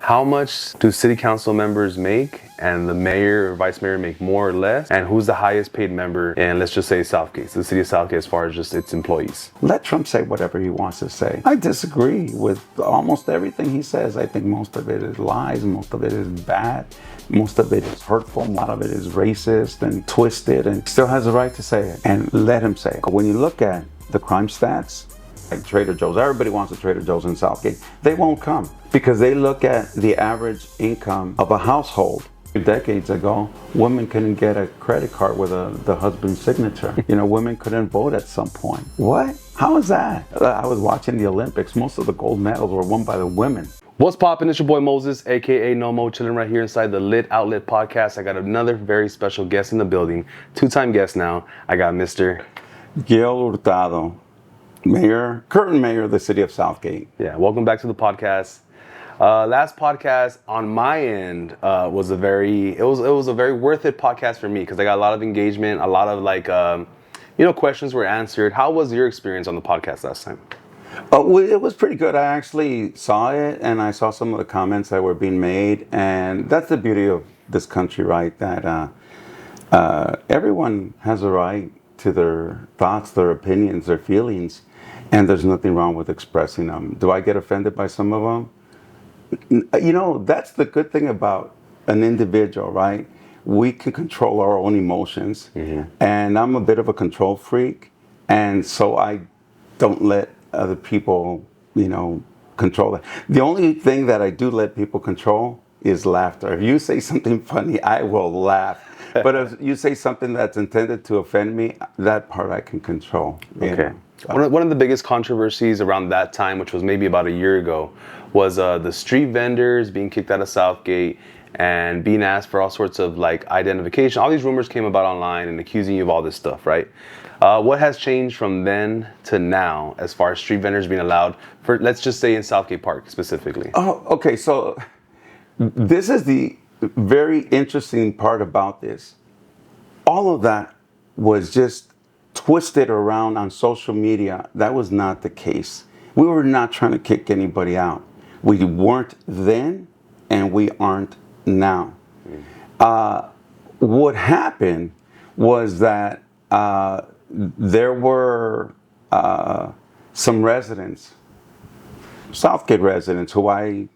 How much do city council members make, and the mayor or vice mayor make more or less? And who's the highest paid member in, let's just say, Southgate, the city of Southgate, as far as just its employees? Let Trump say whatever he wants to say. I disagree with almost everything he says. I think most of it is lies, most of it is bad, most of it is hurtful, a lot of it is racist and twisted, and still has the right to say it. And let him say it. When you look at the crime stats, like Trader Joe's, everybody wants a Trader Joe's in Southgate. They won't come because they look at the average income of a household. Decades ago, women couldn't get a credit card with the husband's signature. Women couldn't vote at some point. What? How is that? I was watching the Olympics. Most of the gold medals were won by the women. What's poppin'? It's your boy Moses, aka NoMo, chilling right here inside the Lit Outlet Podcast. I got another very special guest in the building. Two-time guest now. I got Mr. Gil Hurtado, current mayor of the city of Southgate. Yeah, welcome back to the podcast. Last podcast on my end was a very worth it podcast for me because I got a lot of engagement, a lot of questions were answered. How was your experience on the podcast last time? It was pretty good. I actually saw it, and I saw some of the comments that were being made, and that's the beauty of this country, right? That everyone has a right to their thoughts, their opinions, their feelings, and there's nothing wrong with expressing them. Do I get offended by some of them? That's the good thing about an individual, right? We can control our own emotions, and I'm a bit of a control freak, and so I don't let other people, control that. The only thing that I do let people control is laughter. If you say something funny, I will laugh. But if you say something that's intended to offend me, that part I can control. Okay. One of the biggest controversies around that time, which was maybe about a year ago, was the street vendors being kicked out of Southgate and being asked for all sorts of identification. All these rumors came about online and accusing you of all this stuff, right? What has changed from then to now as far as street vendors being allowed for, let's just say in Southgate Park specifically? Oh, okay. So this is the very interesting part about this. All of that was just twisted around on social media. That was not the case. We were not trying to kick anybody out. We weren't then, and we aren't now. What happened was that there were some residents, Southgate residents, who I,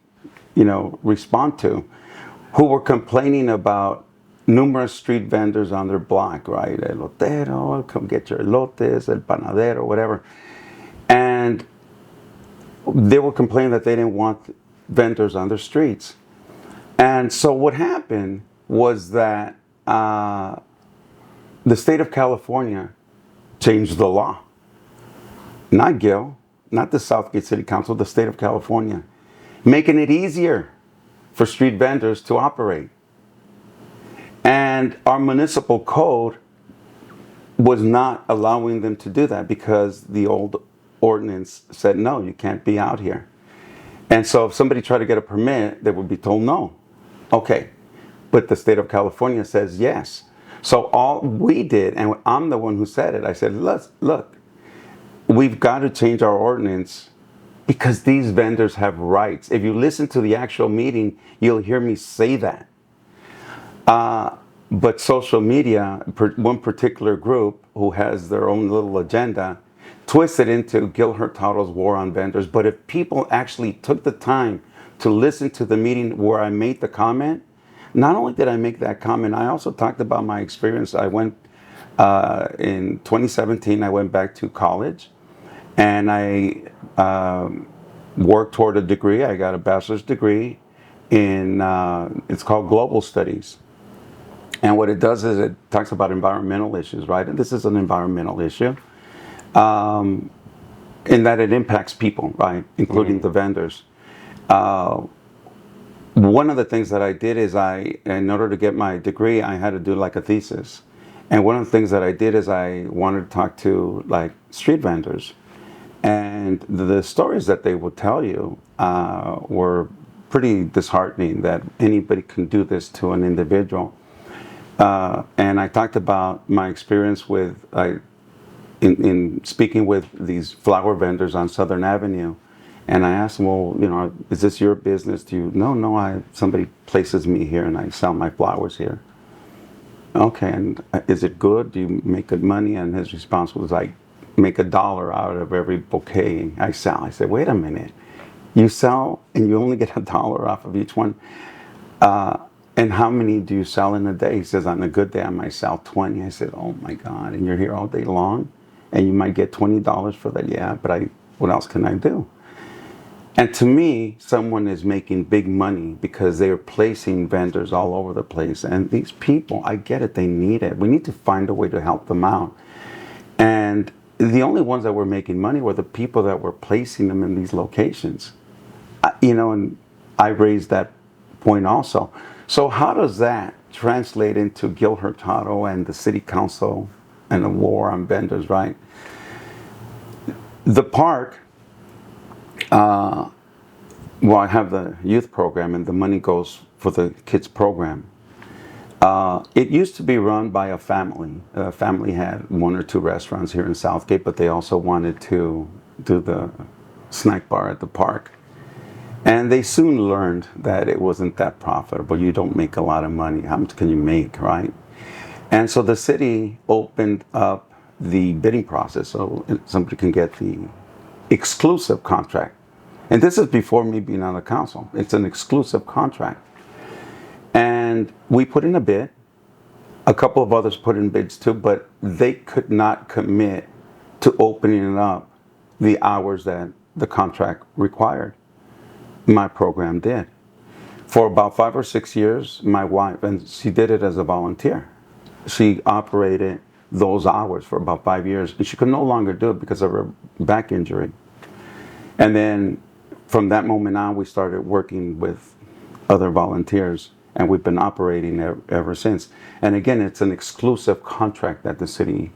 respond to, who were complaining about numerous street vendors on their block, right? Elotero, come get your elotes, el panadero, whatever. And they were complaining that they didn't want vendors on their streets. And so what happened was that the state of California changed the law. Not Gil, not the Southgate City Council, the state of California, making it easier for street vendors to operate. And our municipal code was not allowing them to do that because the old ordinance said, no, you can't be out here. And so if somebody tried to get a permit, they would be told no. Okay, but the state of California says yes. So all we did, and I'm the one who said it, I said, look, we've got to change our ordinance because these vendors have rights. If you listen to the actual meeting, you'll hear me say that. But social media, one particular group who has their own little agenda, twisted into Gil Hurtado's war on vendors. But if people actually took the time to listen to the meeting where I made the comment, not only did I make that comment, I also talked about my experience. I went, in 2017, I went back to college and I worked toward a degree. I got a bachelor's degree in, it's called Global Studies. And what it does is it talks about environmental issues, right? And this is an environmental issue in that it impacts people, right? Including the vendors. One of the things that I did is in order to get my degree, I had to do like a thesis. And one of the things that I did is I wanted to talk to street vendors. And the stories that they would tell you were pretty disheartening, that anybody can do this to an individual. And I talked about my experience in speaking with these flower vendors on Southern Avenue And I asked him, well, is this your business? Do you? No, somebody places me here and I sell my flowers here. Okay, and is it good? Do you make good money? And his response was like, make $1 out of every bouquet I sell. I said, wait a minute. You sell and you only get $1 off of each one? And how many do you sell in a day? He says, on a good day, I might sell 20. I said, oh my God, and you're here all day long? And you might get $20 for that? Yeah, but what else can I do? And to me, someone is making big money because they're placing vendors all over the place. And these people, I get it, they need it. We need to find a way to help them out. And the only ones that were making money were the people that were placing them in these locations. And I raised that point also. So how does that translate into Gil Hurtado and the city council and the war on vendors, right? The park, I have the youth program and the money goes for the kids program. It used to be run by a family. A family had 1 or 2 restaurants here in Southgate, but they also wanted to do the snack bar at the park. And they soon learned that it wasn't that profitable. You don't make a lot of money. How much can you make, right? And so the city opened up the bidding process so somebody can get the exclusive contract. And this is before me being on the council. It's an exclusive contract. And we put in a bid. A couple of others put in bids too, but they could not commit to opening up the hours that the contract required. My program did. For about 5 or 6 years, my wife, and she did it as a volunteer. She operated those hours for about 5 years, and she could no longer do it because of her back injury. And then from that moment on, we started working with other volunteers, and we've been operating ever since. And again, it's an exclusive contract that the city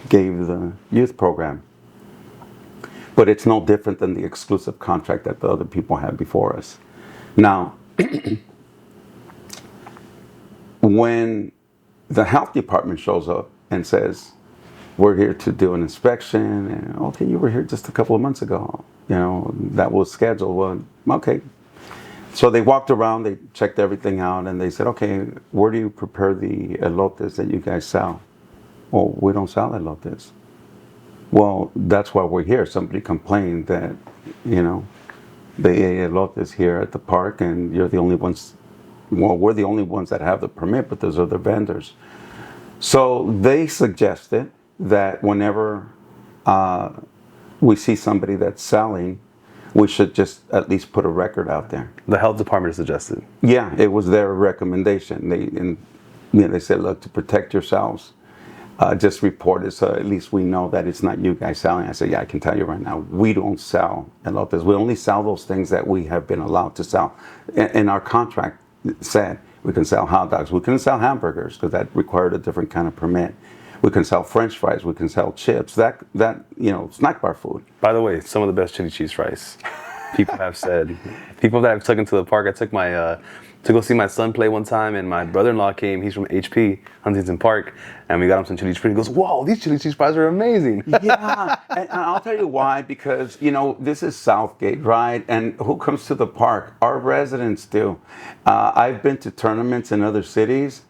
gave the youth program. But it's no different than the exclusive contract that the other people had before us. Now, when the health department shows up and says, we're here to do an inspection, and okay, you were here just a couple of months ago, that was scheduled. Well, okay. So they walked around, they checked everything out, and they said, okay, where do you prepare the elotes that you guys sell? Well, we don't sell elotes. Well, that's why we're here. Somebody complained that, they ate elotes here at the park, and you're the only ones, well, we're the only ones that have the permit, but there's other vendors. So they suggested that whenever we see somebody that's selling, we should just at least put a record out there. The health department suggested. Yeah, it was their recommendation. They said, look, to protect yourselves, just report it so at least we know that it's not you guys selling. I said, yeah, I can tell you right now, we don't sell elotes. We only sell those things that we have been allowed to sell. And our contract said we can sell hot dogs. We couldn't sell hamburgers because that required a different kind of permit. We can sell French fries. We can sell chips. That snack bar food. By the way, some of the best chili cheese fries. People have said. People that I've taken to the park. I took my to go see my son play one time, and my brother-in-law came. He's from HP, Huntington Park, and we got him some chili cheese fries. He goes, "Whoa, these chili cheese fries are amazing." Yeah, and I'll tell you why. Because this is Southgate, right? And who comes to the park? Our residents do. I've been to tournaments in other cities.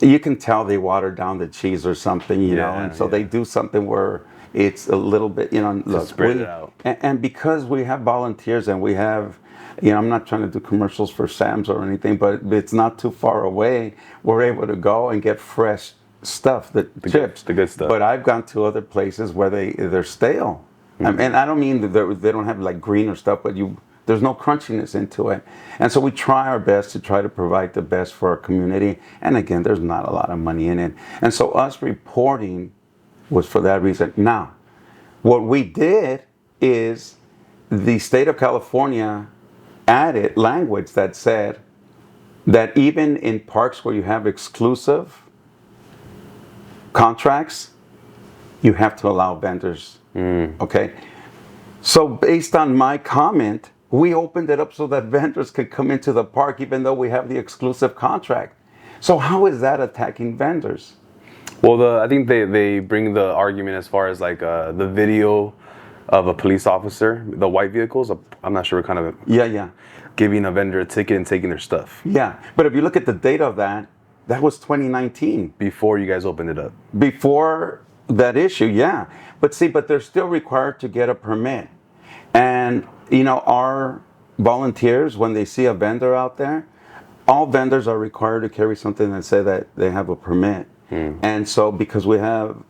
You can tell they water down the cheese or something, and so they do something where it's a little bit, look, spread it out. And because we have volunteers and we have, I'm not trying to do commercials for Sam's or anything, but it's not too far away. We're able to go and get fresh stuff, the chips, the good stuff. But I've gone to other places where they're stale. Mm-hmm. And I don't mean that they don't have like greener stuff, but there's no crunchiness into it. And so we try our best to try to provide the best for our community. And again, there's not a lot of money in it. And so us reporting was for that reason. Now, what we did is the state of California added language that said that even in parks where you have exclusive contracts, you have to allow vendors. Okay? So based on my comment, we opened it up so that vendors could come into the park even though we have the exclusive contract. So how is that attacking vendors? Well, I think they bring the argument as far as like the video of a police officer, the white vehicles. I'm not sure what kind of Yeah. giving a vendor a ticket and taking their stuff Yeah. But if you look at the date of that, that was 2019. before you guys opened it up. Before that issue, yeah. But they're still required to get a permit. And, our volunteers, when they see a vendor out there, all vendors are required to carry something that say that they have a permit. And so because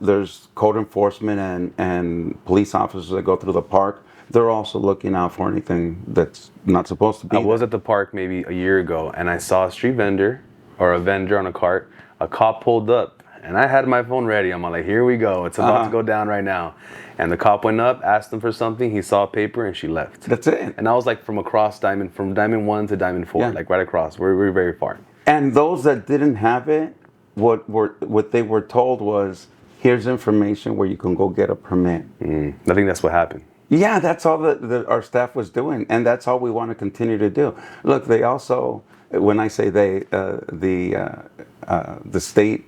there's code enforcement and police officers that go through the park, they're also looking out for anything that's not supposed to be I was at the park maybe a year ago, and I saw a street vendor or a vendor on a cart. A cop pulled up, and I had my phone ready. I'm like, here we go. It's about to go down right now. And the cop went up, asked him for something. He saw a paper, and she left. That's it. And I was like from Diamond 1 to Diamond 4, Yeah. like right across. We're very far. And those that didn't have it, what they were told was, here's information where you can go get a permit. I think that's what happened. Yeah, that's all that our staff was doing, and that's all we want to continue to do. Look, they also, when I say they, the state,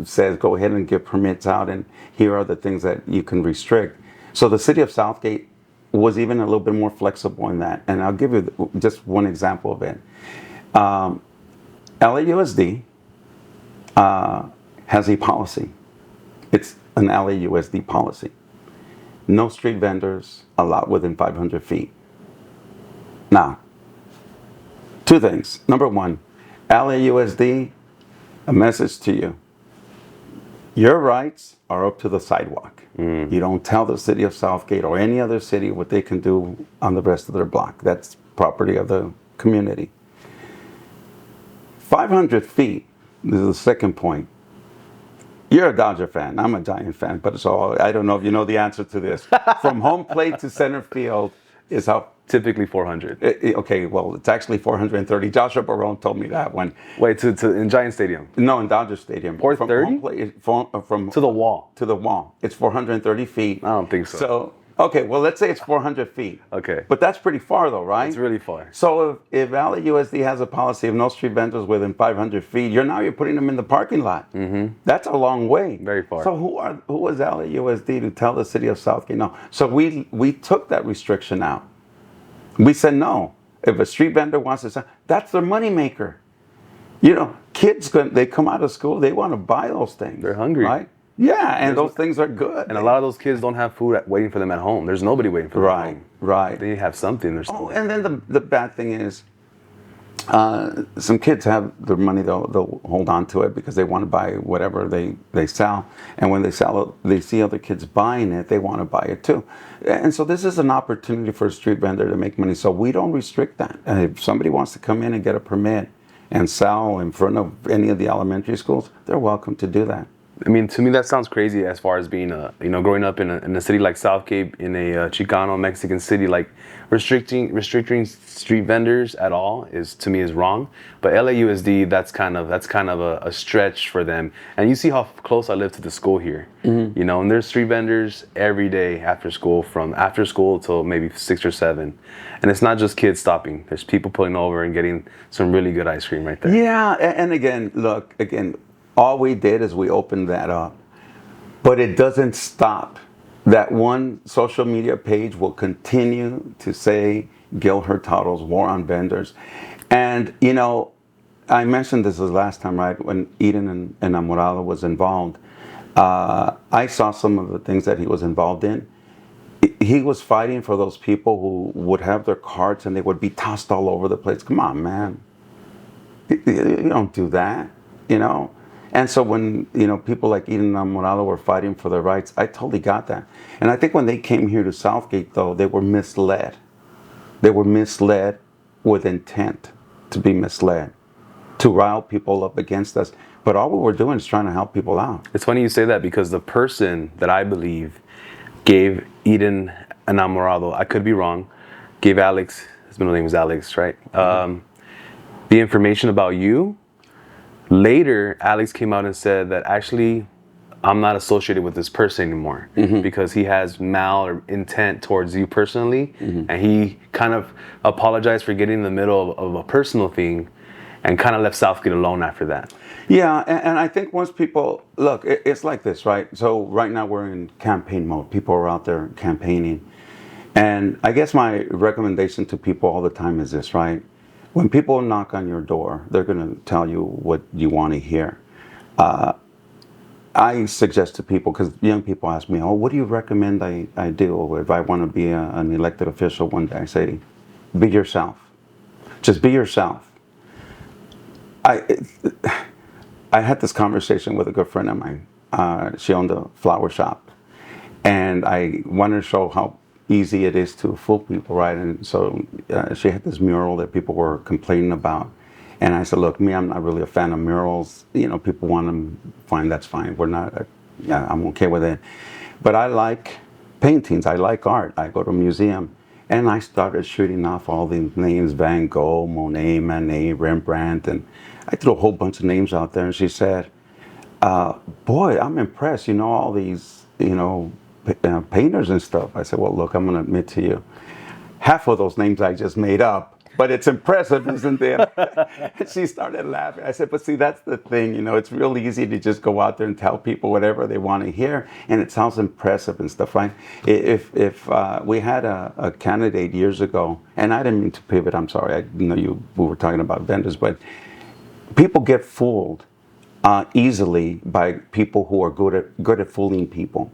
says go ahead and give permits out, and here are the things that you can restrict. So the city of Southgate was even a little bit more flexible in that, and I'll give you just one example of it. LAUSD has a policy. It's an LAUSD policy. No street vendors allowed within 500 feet. Now, two things. Number one, LAUSD, a message to you. Your rights are up to the sidewalk. You don't tell the city of Southgate or any other city what they can do on the rest of their block. That's property of the community. 500 feet, this is the second point. You're a Dodger fan. I'm a Giant fan, but I don't know if you know the answer to this. From home plate to center field is how... Typically 400. Okay, well, it's actually 430. Joshua Barone told me that one. Wait, in Giant Stadium? No, in Dodger Stadium. 430? From home plate, from To the wall? To the wall. It's 430 feet. I don't think so. So, okay, well, let's say it's 400 feet. Okay. But that's pretty far, though, right? It's really far. So if LAUSD has a policy of no street vendors within 500 feet, you're putting them in the parking lot. That's a long way. Very far. So who was LAUSD to tell the city of Southgate no? So we took that restriction out. We said no. If a street vendor wants to sell, that's their moneymaker. Kids, they come out of school, they want to buy those things. They're hungry. Right? Yeah, and those things are good. And a lot of those kids don't have food waiting for them at home. There's nobody waiting for them at home. Right. They have something. Oh, and then the bad thing is, some kids have their money, they'll hold on to it because they want to buy whatever they sell. And when they sell it, they see other kids buying it, they want to buy it too. And so this is an opportunity for a street vendor to make money. So we don't restrict that. And if somebody wants to come in and get a permit and sell in front of any of the elementary schools, they're welcome to do that. I mean, to me, that sounds crazy as far as being, growing up in a city like Southgate, in a Chicano Mexican city, like restricting street vendors at all to me is wrong. But LAUSD, that's kind of a stretch for them. And you see how close I live to the school here, and there's street vendors every day after school, from after school till maybe 6 or 7. And it's not just kids stopping. There's people pulling over and getting some really good ice cream right there. Yeah, and again, all we did is we opened that up. But it doesn't stop. That one social media page will continue to say Gil Hurtado's war on vendors. And, I mentioned this the last time, right, when Eden and Enamorado was involved. I saw some of the things that he was involved in. He was fighting for those people who would have their carts and they would be tossed all over the place. Come on, man. You don't do that, And so when, people like Eden and Morado were fighting for their rights, I totally got that. And I think when they came here to Southgate, though, they were misled. They were misled with intent to be misled, to rile people up against us. But all we were doing is trying to help people out. It's funny you say that, because the person that I believe gave Eden Enamorado, I could be wrong, gave Alex, his middle name is Alex, right? The information about you. Later, Alex came out and said that actually, I'm not associated with this person anymore because he has intent towards you personally, and he kind of apologized for getting in the middle of a personal thing, and kind of left Southgate alone after that. Yeah, and I think once people look, it's like this, right? So right now we're in campaign mode. People are out there campaigning, and I guess my recommendation to people all the time is this, right? When people knock on your door, they're going to tell you what you want to hear. I suggest to people, because young people ask me, oh, what do you recommend I do if I want to be an elected official one day? I say, be yourself. Just be yourself. I had this conversation with a good friend of mine. She owned a flower shop. And I wanted to show how easy it is to fool people, right? And so she had this mural that people were complaining about. And I said, look, I'm not really a fan of murals. You know, people want them, fine, that's fine. We're not, yeah, I'm okay with it. But I like paintings. I like art. I go to a museum. And I started shooting off all these names, Van Gogh, Monet, Manet, Rembrandt. And I threw a whole bunch of names out there. And she said, boy, I'm impressed. You know, all these, painters and stuff. I said, well, look, I'm going to admit to you, half of those names I just made up. But it's impressive, isn't it? And she started laughing. I said, but see, that's the thing, it's real easy to just go out there and tell people whatever they want to hear, and it sounds impressive and stuff, right? If we had a candidate years ago, and I didn't mean to pivot, I'm sorry, I know we were talking about vendors, but people get fooled easily by people who are good at fooling people.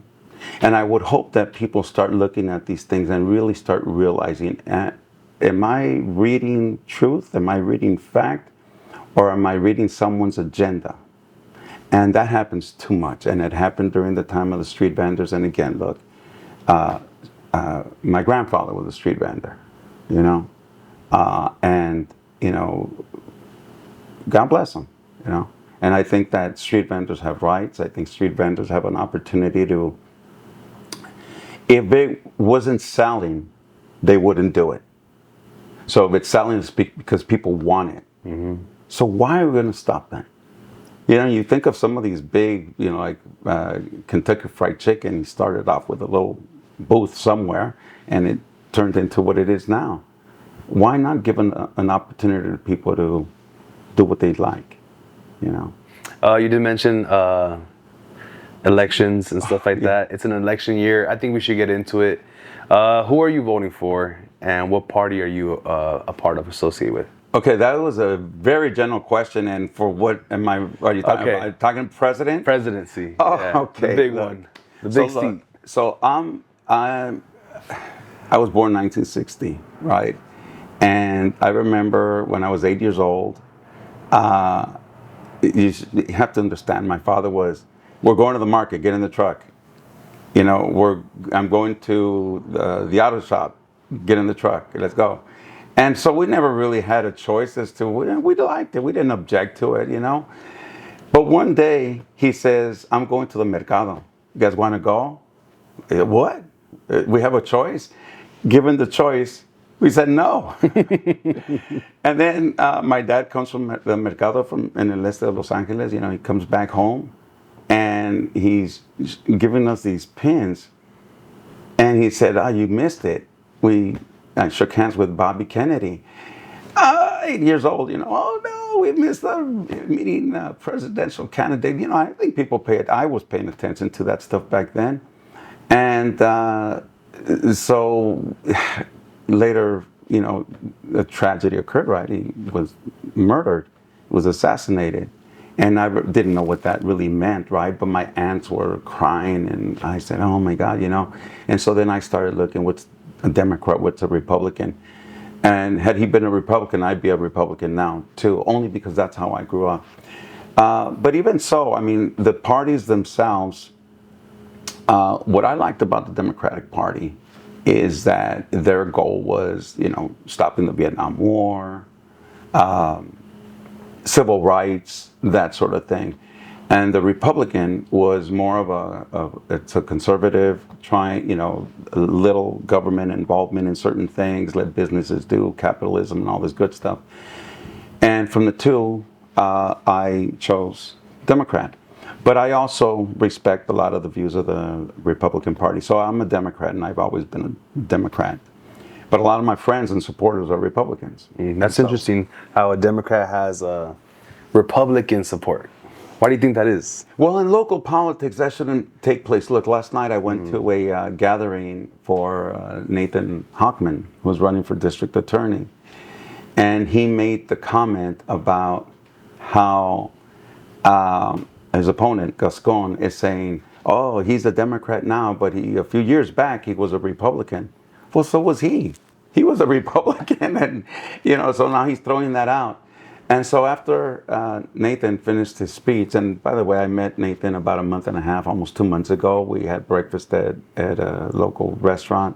And I would hope that people start looking at these things and really start realizing, am I reading truth? Am I reading fact? Or am I reading someone's agenda? And that happens too much. And it happened during the time of the street vendors. And again, look, my grandfather was a street vendor, and, God bless him, And I think that street vendors have rights. I think street vendors have an opportunity to, if it wasn't selling, they wouldn't do it. So if it's selling, it's because people want it. Mm-hmm. So why are we going to stop that? You think of some of these big, like Kentucky Fried Chicken. He started off with a little booth somewhere, and it turned into what it is now. Why not give an opportunity to people to do what they like? You did mention elections and stuff like that. It's an election year. I think we should get into it. Who are you voting for, and what party are you a part of, associated with? Okay, that was a very general question. And for what are you talking about? Are you talking president? Presidency. Oh, yeah, okay. The big one. The big seat. So I was born in 1960, right? And I remember when I was 8 years old, you have to understand, my father was, we're going to the market, get in the truck. I'm going to the auto shop, get in the truck, let's go. And so we never really had a choice as to, we liked it, we didn't object to it, But one day he says, I'm going to the mercado. You guys want to go? What? We have a choice? Given the choice, we said no. And then my dad comes from the mercado in el este de Los Angeles, he comes back home. And he's giving us these pins. And he said, you missed it. I shook hands with Bobby Kennedy. 8 years old, oh no, we missed the meeting presidential candidate. I think people I was paying attention to that stuff back then. And so later, a tragedy occurred, right? He was murdered, was assassinated. And I didn't know what that really meant, right? But my aunts were crying, and I said, oh my God, And so then I started looking, what's a Democrat, what's a Republican? And had he been a Republican, I'd be a Republican now, too, only because that's how I grew up. But even so, the parties themselves, what I liked about the Democratic Party is that their goal was, stopping the Vietnam War, civil rights, that sort of thing. And the Republican was more of it's a conservative, trying, little government involvement in certain things, let businesses do capitalism and all this good stuff. And from the two, I chose Democrat. But I also respect a lot of the views of the Republican Party. So I'm a Democrat, and I've always been a Democrat. But a lot of my friends and supporters are Republicans. That's interesting how a Democrat has Republican support. Why do you think that is? Well, in local politics, that shouldn't take place. Look, last night I went to a gathering for Nathan Hochman, who was running for district attorney. And he made the comment about how his opponent, Gascon, is saying, oh, he's a Democrat now, but a few years back, he was a Republican. Well, so was he. He was a Republican, and, so now he's throwing that out. And so after Nathan finished his speech, and by the way, I met Nathan about a month and a half, almost 2 months ago. We had breakfast at a local restaurant,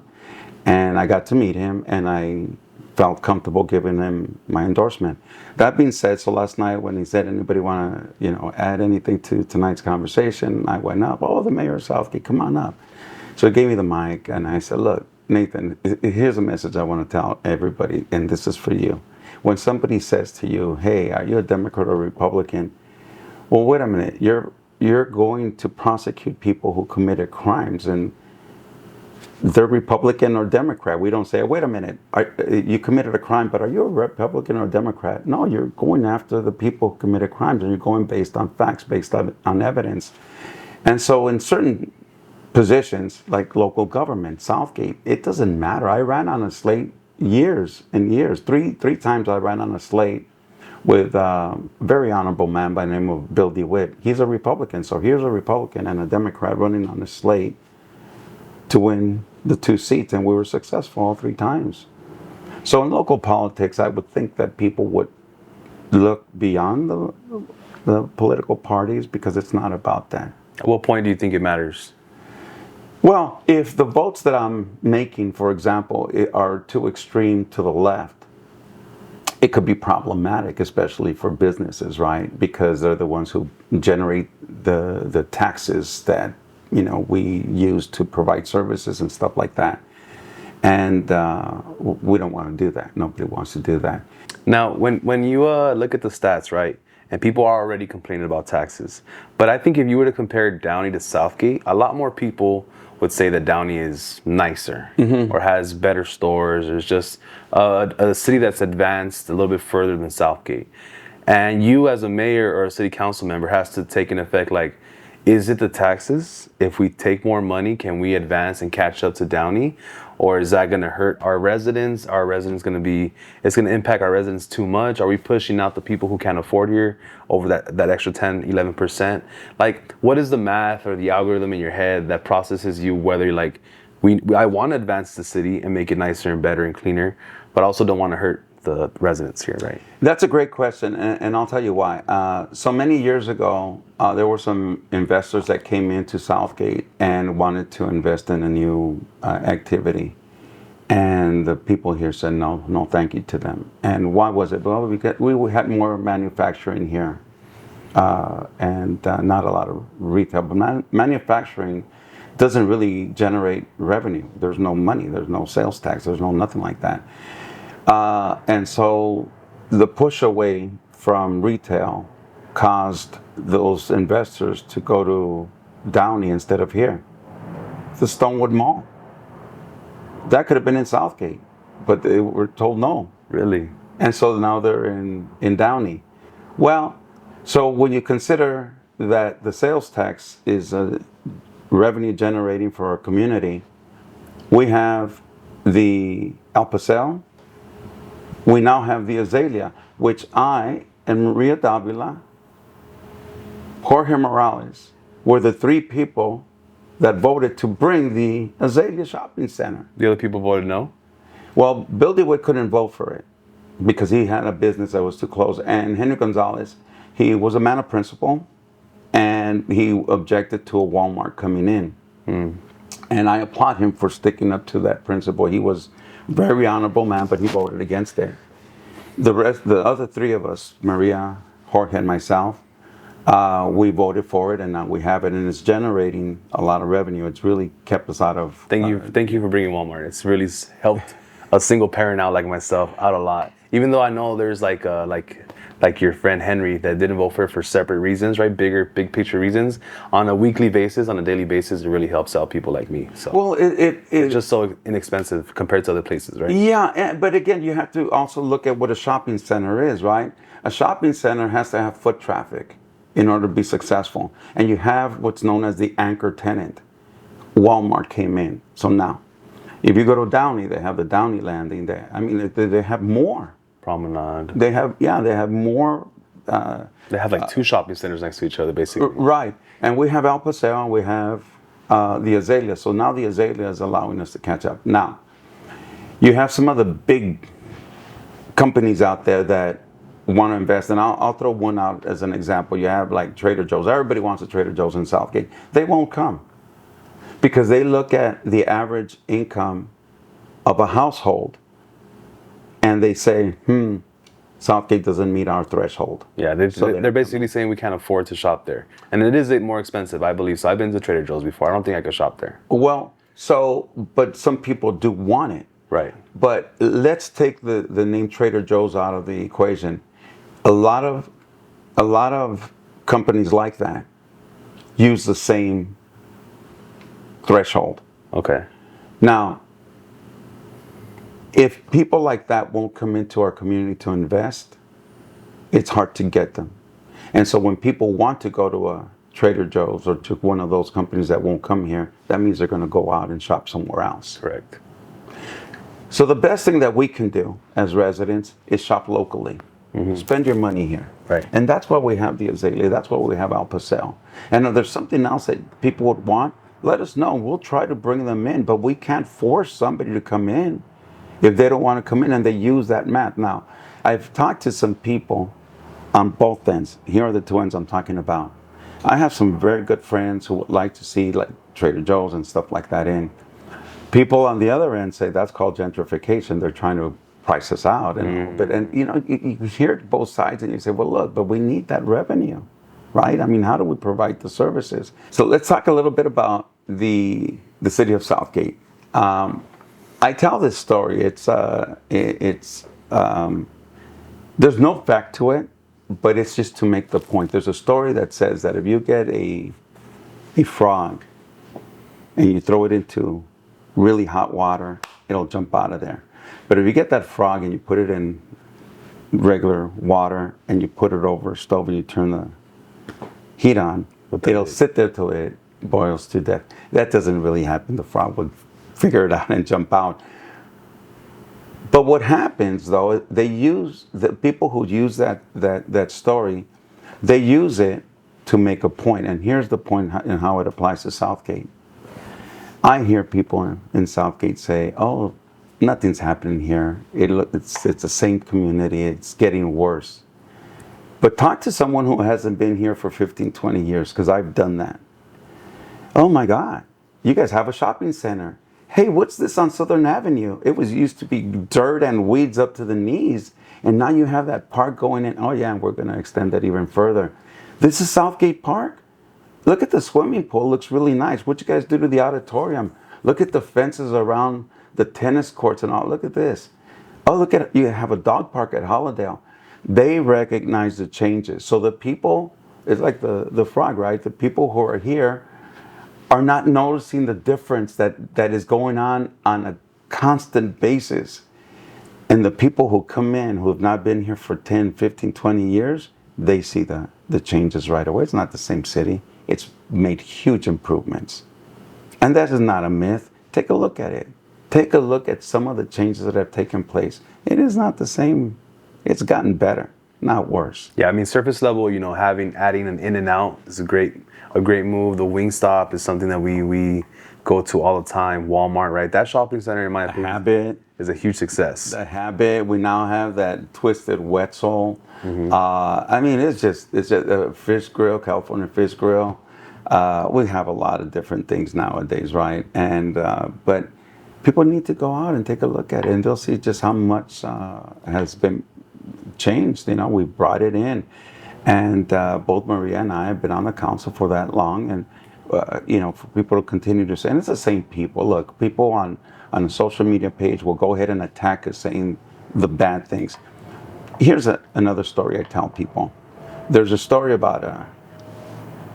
and I got to meet him, and I felt comfortable giving him my endorsement. That being said, so last night when he said, anybody want to, add anything to tonight's conversation, I went up, oh, the Mayor of Southgate, come on up. So he gave me the mic, and I said, look, Nathan, here's a message I want to tell everybody, and this is for you. When somebody says to you, hey, are you a Democrat or Republican? Well, wait a minute, you're going to prosecute people who committed crimes, and they're Republican or Democrat. We don't say, wait a minute, you committed a crime, but are you a Republican or Democrat? No, you're going after the people who committed crimes, and you're going based on facts, based on evidence. And so in certain positions, like local government, Southgate, it doesn't matter. I ran on a slate years and years. Three times I ran on a slate with a very honorable man by the name of Bill DeWitt. He's a Republican, so here's a Republican and a Democrat running on a slate to win the 2 seats, and we were successful all 3 times. So in local politics, I would think that people would look beyond the political parties, because it's not about that. At what point do you think it matters? Well, if the votes that I'm making, for example, are too extreme to the left, it could be problematic, especially for businesses, right? Because they're the ones who generate the taxes that we use to provide services and stuff like that. And we don't want to do that. Nobody wants to do that. Now, when you look at the stats, right, and people are already complaining about taxes, but I think if you were to compare Downey to Southgate, a lot more people would say that Downey is nicer or has better stores, or is just a city that's advanced a little bit further than Southgate. And you as a mayor or a city council member has to take in effect, like, is it the taxes? If we take more money, can we advance and catch up to Downey? Or is that going to hurt our residents? It's going to impact our residents too much? Are we pushing out the people who can't afford here over that extra 10, 11%? Like, what is the math or the algorithm in your head that processes you whether you're like, I want to advance the city and make it nicer and better and cleaner, but I also don't want to hurt the residents here, right? That's a great question, and I'll tell you why. So many years ago, there were some investors that came into Southgate and wanted to invest in a new activity. And the people here said no thank you to them. And why was it? Well, we had more manufacturing here and not a lot of retail. But manufacturing doesn't really generate revenue. There's no money, there's no sales tax, there's no nothing like that. And so the push away from retail caused those investors to go to Downey instead of here. The Stonewood Mall. That could have been in Southgate, but they were told no. Really? And so now they're in Downey. Well, so when you consider that the sales tax is revenue generating for our community, we have the El Paseo. We now have the Azalea, which I and Maria Davila, Jorge Morales, were the 3 people that voted to bring the Azalea Shopping Center. The other people voted no? Well, Bill DeWitt couldn't vote for it because he had a business that was too close. And Henry Gonzalez, he was a man of principle, and he objected to a Walmart coming in. And I applaud him for sticking up to that principle. He was a very honorable man, but he voted against it. The other 3 of us, Maria, Jorge, and myself, we voted for it, and now we have it, and it's generating a lot of revenue. It's really kept us out of... Thank you for bringing Walmart. It's really helped a single parent out like myself out a lot. Even though I know there's like like your friend Henry that didn't vote for separate reasons, right? Big picture reasons. On a weekly basis, on a daily basis, it really helps out people like me. So Well, it's just so inexpensive compared to other places, right? yeah, but again, you have to also look at what a shopping center is, right? A shopping center has to have foot traffic in order to be successful. And you have what's known as the anchor tenant. Walmart came in. So now, if you go to Downey, they have the Downey landing there. I mean, they have more. Promenade. They have more. They have like two shopping centers next to each other, basically. Right. And we have El Paseo and we have the Azalea. So now the Azalea is allowing us to catch up. Now, you have some other big companies out there that want to invest. And I'll throw one out as an example. You have like Trader Joe's. Everybody wants a Trader Joe's in Southgate. They won't come because they look at the average income of a household and they say, Southgate doesn't meet our threshold. Yeah, they're basically saying we can't afford to shop there. And it is more expensive, I believe. So I've been to Trader Joe's before. I don't think I could shop there. Well, but some people do want it. Right. But let's take the name Trader Joe's out of the equation. A lot of companies like that use the same threshold. Okay. Now, if people like that won't come into our community to invest, it's hard to get them. And so when people want to go to a Trader Joe's or to one of those companies that won't come here, that means they're going to go out and shop somewhere else. Correct. So the best thing that we can do as residents is shop locally. Spend your money here. Right. And that's why we have the Azalea. That's why we have El Paseo. And if there's something else that people would want, let us know. We'll try to bring them in. But we can't force somebody to come in if they don't want to come in and they use that map. Now, I've talked to some people on both ends. Here are the two ends I'm talking about. I have some very good friends who would like to see like Trader Joe's and stuff like that in. People on the other end say that's called gentrification. They're trying to price us out. And you hear both sides and you say, well, look, but we need that revenue, right? I mean, how do we provide the services? So let's talk a little bit about the city of Southgate. I tell this story. There's no fact to it, but it's just to make the point. There's a story that says that if you get a frog and you throw it into really hot water, it'll jump out of there. But if you get that frog and you put it in regular water and you put it over a stove and you turn the heat on, it'll sit there till it boils to death. That doesn't really happen. The frog would figure it out and jump out. But what happens though, the people who use that story, they use it to make a point. And here's the point in how it applies to Southgate. I hear people in Southgate say, oh, nothing's happening here. It's the same community. It's getting worse. But talk to someone who hasn't been here for 15, 20 years, because I've done that. Oh my God, you guys have a shopping center. Hey, what's this on Southern Avenue? It used to be dirt and weeds up to the knees. And now you have that park going in. Oh yeah, and we're going to extend that even further. This is Southgate Park. Look at the swimming pool. It looks really nice. What you guys do to the auditorium? Look at the fences around the tennis courts and all. Look at this. Oh, look at it. You have a dog park at Holidale. They recognize the changes. So the people, it's like the frog, right? The people who are here are not noticing the difference that is going on a constant basis. And the people who come in who have not been here for 10, 15, 20 years, they see the changes right away. It's not the same city. It's made huge improvements. And that is not a myth. Take a look at it. Take a look at some of the changes that have taken place. It is not the same. It's gotten better, not worse. Yeah, I mean, surface level, adding an in and out is a great move. The Wingstop is something that we go to all the time. Walmart, right? That shopping center, in my opinion, Habit is a huge success. The Habit. We now have that Twisted Wetzel. I mean, it's just a fish grill, California Fish Grill. We have a lot of different things nowadays, right? And but people need to go out and take a look at it, and they'll see just how much has been changed. We brought it in, and both Maria and I have been on the council for that long, and for people to continue to say, and it's the same people. Look, people on a social media page will go ahead and attack us saying the bad things. Here's another story I tell people. There's a story about a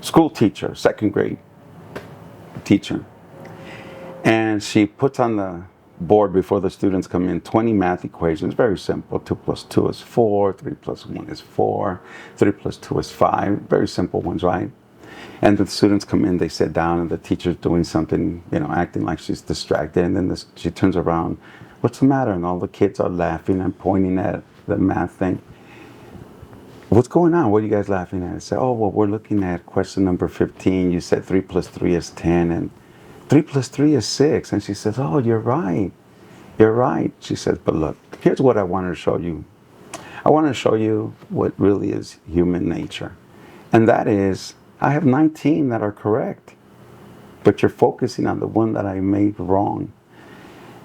school teacher, second grade teacher, and she puts on the board before the students come in 20 math equations, very simple. 2 plus 2 is 4, 3 plus 1 is 4, 3 plus 2 is 5, very simple ones, right? And the students come in, they sit down, and the teacher's doing something, acting like she's distracted, and then she turns around, what's the matter? And all the kids are laughing and pointing at the math thing. What's going on? What are you guys laughing at? I say, oh, well, we're looking at question number 15. You said 3 plus 3 is 10, and 3 plus 3 is 6. And she says, oh, you're right. You're right. She says, but look, here's what I want to show you. I want to show you what really is human nature. And that is, I have 19 that are correct, but you're focusing on the one that I made wrong.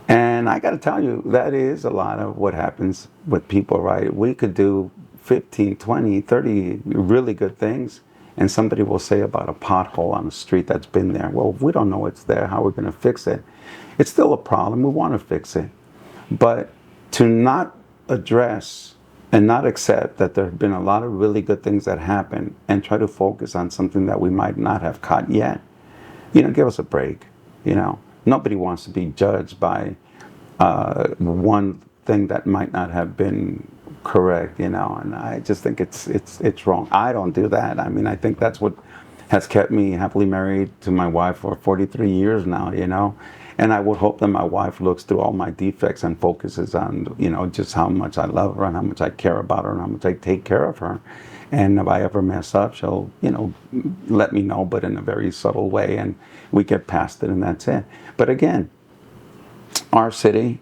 And I got to tell you, that is a lot of what happens with people, right? We could do 15, 20, 30 really good things, and somebody will say about a pothole on the street that's been there, well, we don't know it's there, how we're going to fix it. It's still a problem, we want to fix it. But to not address and not accept that there have been a lot of really good things that happen and try to focus on something that we might not have caught yet, give us a break. Nobody wants to be judged by one thing that might not have been correct, and I just think it's wrong. I don't do that. I mean, I think that's what has kept me happily married to my wife for 43 years now, and I would hope that my wife looks through all my defects and focuses on, just how much I love her and how much I care about her and how much I take care of her. And if I ever mess up, she'll, let me know, but in a very subtle way, and we get past it, and that's it. But again, our city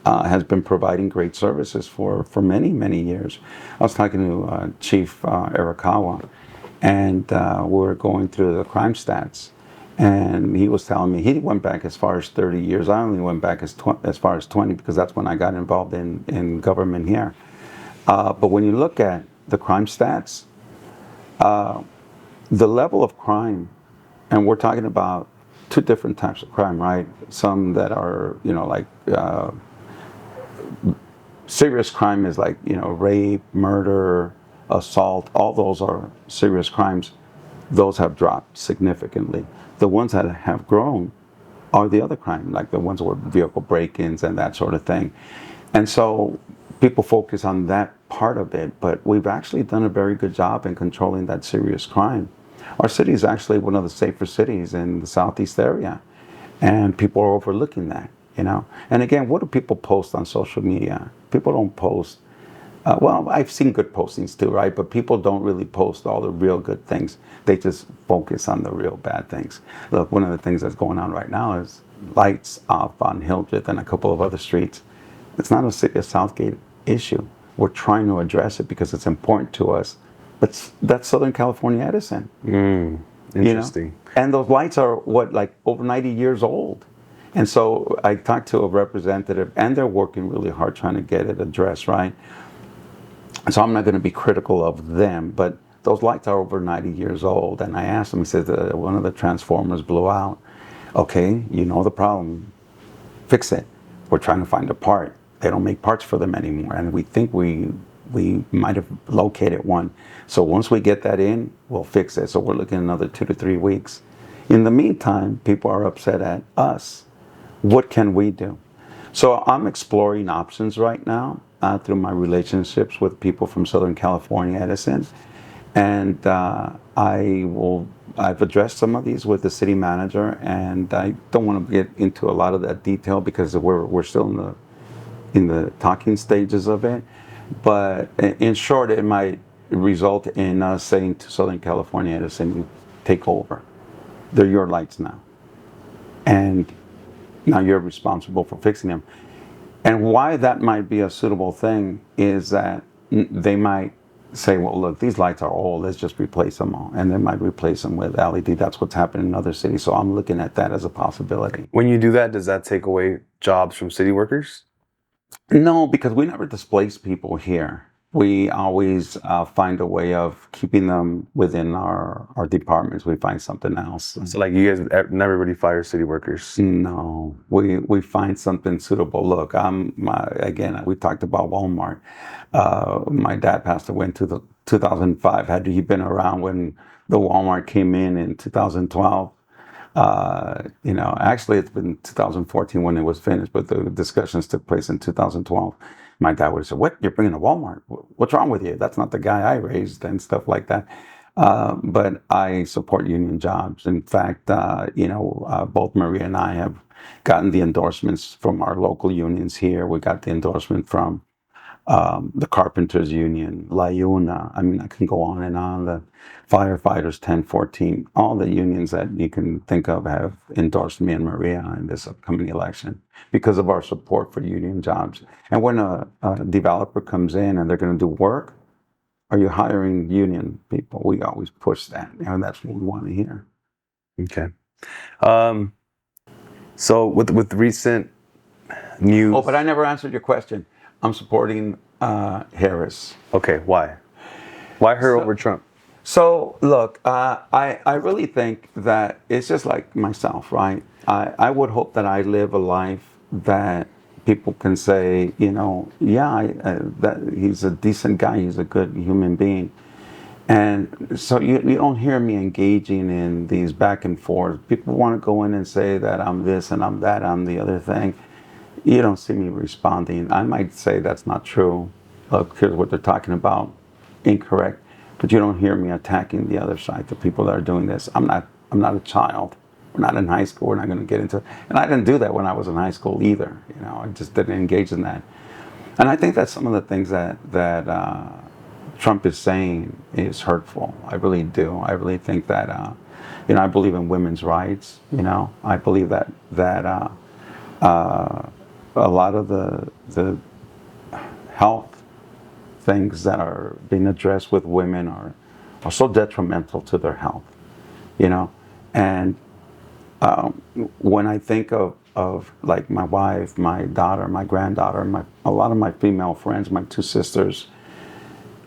has been providing great services for many, many years. I was talking to Chief Arakawa, and we were going through the crime stats, and he was telling me he went back as far as 30 years. I only went back as far as 20 because that's when I got involved in government here. But when you look at the crime stats, the level of crime, and we're talking about two different types of crime, right? Some that are, serious crime is like, rape, murder, assault, all those are serious crimes. Those have dropped significantly. The ones that have grown are the other crime, like the ones where vehicle break-ins and that sort of thing. And so people focus on that part of it, but we've actually done a very good job in controlling that serious crime. Our city is actually one of the safer cities in the southeast area, and people are overlooking that, And again, what do people post on social media? People don't post, well, I've seen good postings too, right? But people don't really post all the real good things. They just focus on the real bad things. Look, one of the things that's going on right now is lights off on Hildreth and a couple of other streets. It's not a city of Southgate issue. We're trying to address it because it's important to us. But that's Southern California Edison. Interesting. And those lights are like over 90 years old. And so I talked to a representative, and they're working really hard trying to get it addressed, right? So I'm not going to be critical of them, but those lights are over 90 years old. And I asked him, he said, one of the transformers blew out. Okay, you know the problem. Fix it. We're trying to find a part. They don't make parts for them anymore. And we think we might have located one. So once we get that in, we'll fix it. So we're looking at another 2 to 3 weeks. In the meantime, people are upset at us. What can we do? So I'm exploring options right now through my relationships with people from Southern California Edison. And I've addressed some of these with the city manager, and I don't want to get into a lot of that detail because we're still in the talking stages of it. But in short, it might result in us saying to Southern California Edison, you take over. They're your lights now. And now you're responsible for fixing them. And why that might be a suitable thing is that they might say, well, look, these lights are old, let's just replace them all. And they might replace them with LED. That's what's happening in other cities. So I'm looking at that as a possibility. When you do that, does that take away jobs from city workers? No, because we never displace people here. we always find a way of keeping them within our departments. We find something else. So like you guys never really fire city workers. No, we find something suitable. Look, again, we talked about Walmart. My dad passed away in 2005. Had he been around when the Walmart came in 2012, actually it's been 2014 when it was finished, but the discussions took place in 2012. My dad would have said, "What? You're bringing a Walmart? What's wrong with you? That's not the guy I raised," and stuff like that. But I support union jobs. In fact, both Maria and I have gotten the endorsements from our local unions here. We got the endorsement from the Carpenters Union, La Una. I mean, I can go on and on. The Firefighters 1014, all the unions that you can think of have endorsed me and Maria in this upcoming election because of our support for union jobs. And when a developer comes in and they're going to do work, are you hiring union people? We always push that, and that's what we want to hear. Okay. So with recent news. Oh, but I never answered your question. I'm supporting Harris. Okay, why? Why her over Trump? So look, I really think that it's just like myself, right? I would hope that I live a life that people can say, that he's a decent guy, he's a good human being. And so you don't hear me engaging in these back and forth. People want to go in and say that I'm this and I'm that, I'm the other thing. You don't see me responding. I might say that's not true. Look, here's what they're talking about. Incorrect. But you don't hear me attacking the other side, the people that are doing this. I'm not a child. We're not in high school. We're not going to get into it. And I didn't do that when I was in high school either. I just didn't engage in that. And I think that some of the things that Trump is saying is hurtful. I really do. I really think that, I believe in women's rights. I believe that a lot of the health things that are being addressed with women are so detrimental to their health, and when I think of like my wife, my daughter, my granddaughter, a lot of my female friends, my two sisters,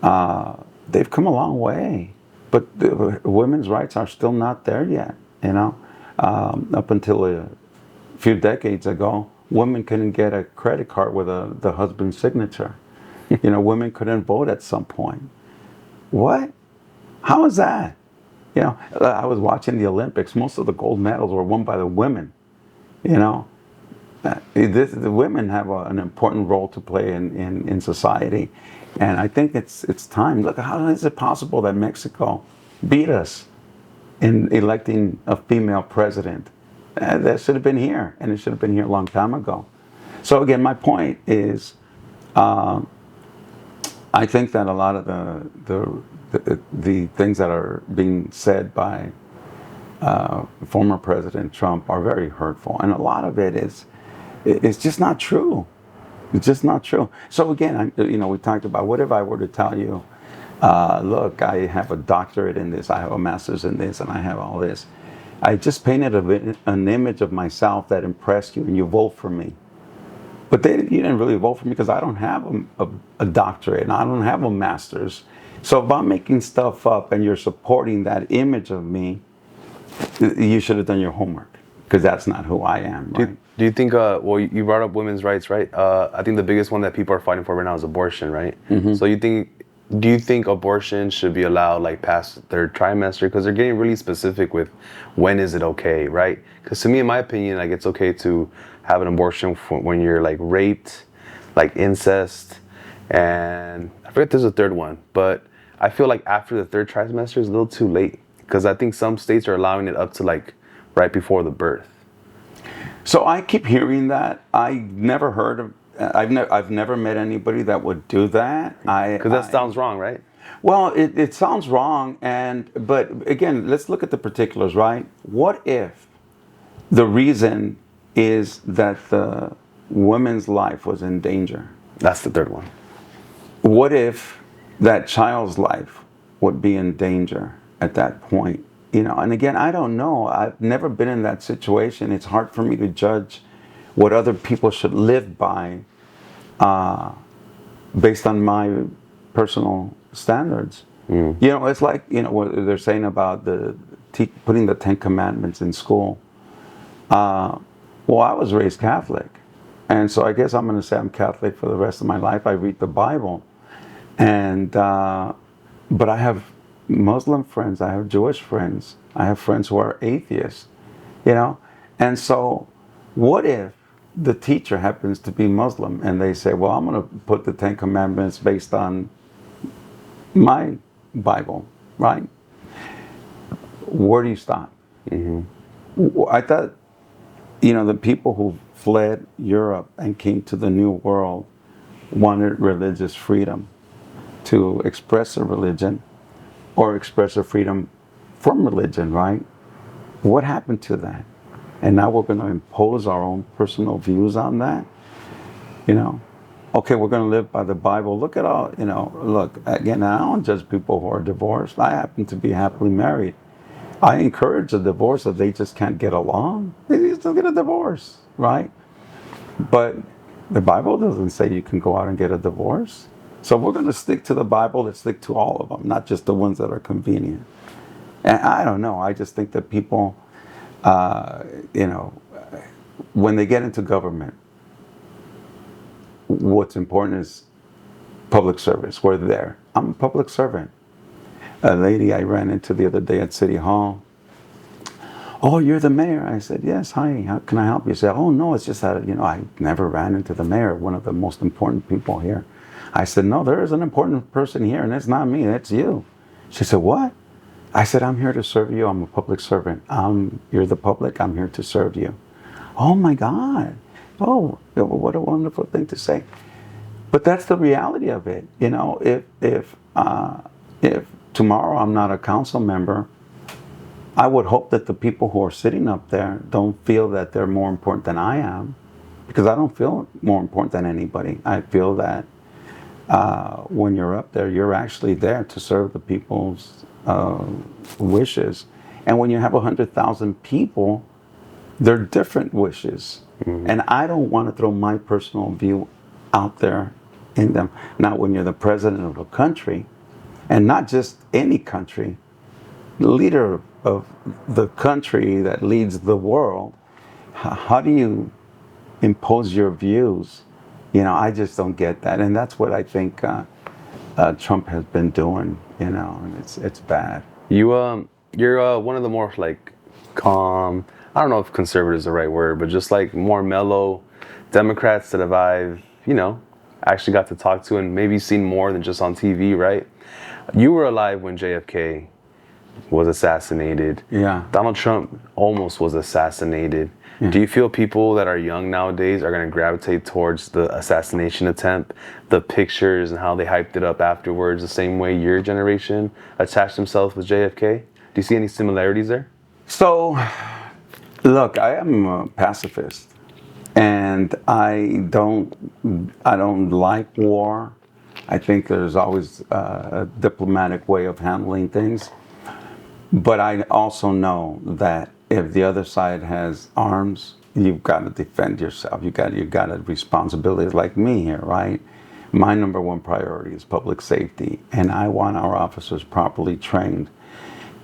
they've come a long way, but women's rights are still not there yet. Up until a few decades ago, women couldn't get a credit card with the husband's signature. Women couldn't vote at some point. What? How is that? I was watching the Olympics. Most of the gold medals were won by the women. The women have an important role to play in society. And I think it's time. Look, how is it possible that Mexico beat us in electing a female president? That should have been here, and it should have been here a long time ago. So again, my point is, I think that a lot of the things that are being said by former President Trump are very hurtful, and a lot of it's just not true. It's just not true. So again, we talked about, what if I were to tell you, look, I have a doctorate in this, I have a master's in this, and I have all this. I just painted an image of myself that impressed you, and you vote for me. But you didn't really vote for me because I don't have a doctorate and I don't have a master's. So if I'm making stuff up and you're supporting that image of me, you should have done your homework, because that's not who I am. Right? Do you think, well, you brought up women's rights, right? I think the biggest one that people are fighting for right now is abortion, right? Mm-hmm. So do you think abortion should be allowed like past the third trimester? Because they're getting really specific with when is it okay, right? Because to me, in my opinion, like it's okay to have an abortion when you're like raped, like incest, and I forget there's a third one, but I feel like after the third trimester is a little too late, because I think some states are allowing it up to like right before the birth. So I keep hearing that. I've never met anybody that would do that. Because that sounds wrong, right? Well, it sounds wrong, but again, let's look at the particulars, right? What if the reason is that the woman's life was in danger? That's the third one. What if that child's life would be in danger at that point? And again, I don't know. I've never been in that situation. It's hard for me to judge what other people should live by based on my personal standards. You know, it's like, you know, what they're saying about putting the Ten Commandments in school. Well, I was raised Catholic, and so I guess I'm going to say I'm Catholic for the rest of my life. I read the Bible, and but I have Muslim friends, I have Jewish friends, I have friends who are atheists, you know, and so what if the teacher happens to be Muslim and they say, well, I'm going to put the Ten Commandments based on my Bible, right? Where do you stop? I thought, you know, the people who fled Europe and came to the New World wanted religious freedom to express a religion or express a freedom from religion, right? What happened to that? And now we're going to impose our own personal views on that, you know? Okay, we're going to live by the Bible. Look at all, you know, look, again, I don't judge people who are divorced. I happen to be happily married. I encourage a divorce if they just can't get along. They still get a divorce, right? But the Bible doesn't say you can go out and get a divorce. So we're going to stick to the Bible. Let's stick to all of them, not just the ones that are convenient. And I don't know. I just think that people, you know, when they get into government, what's important is public service. We're there. I'm a public servant. A lady I ran into the other day at City Hall. Oh, you're the mayor. I said, yes, hi, how can I help you? She said, oh, no, it's just that, you know, I never ran into the mayor, one of the most important people here. I said, no, there is an important person here, and it's not me, it's you. She said, what? I said, I'm here to serve you. I'm a public servant. You're the public. I'm here to serve you. Oh, my God. Oh, what a wonderful thing to say. But that's the reality of it. You know, if tomorrow I'm not a council member, I would hope that the people who are sitting up there don't feel that they're more important than I am, because I don't feel more important than anybody. I feel that when you're up there, you're actually there to serve the people's wishes. And when you have 100,000 people, they're different wishes. And I don't want to throw my personal view out there in them. Now, when you're the president of a country, and not just any country, the leader of the country that leads the world, how do you impose your views? You know, I just don't get that. And that's what I think Trump has been doing, you know, and it's bad. You're one of the more like calm, I don't know if conservative is the right word, but just like more mellow Democrats that I've, you know, actually got to talk to and maybe seen more than just on TV, right? You were alive when JFK was assassinated. Yeah. Donald Trump almost was assassinated. Yeah. Do you feel people that are young nowadays are going to gravitate towards the assassination attempt, the pictures and how they hyped it up afterwards, the same way your generation attached themselves with JFK? Do you see any similarities there? So, look, I am a pacifist, and I don't like war. I think there's always a diplomatic way of handling things. But I also know that if the other side has arms, you've got to defend yourself. You've got a responsibility, like me here, right? My number one priority is public safety, and I want our officers properly trained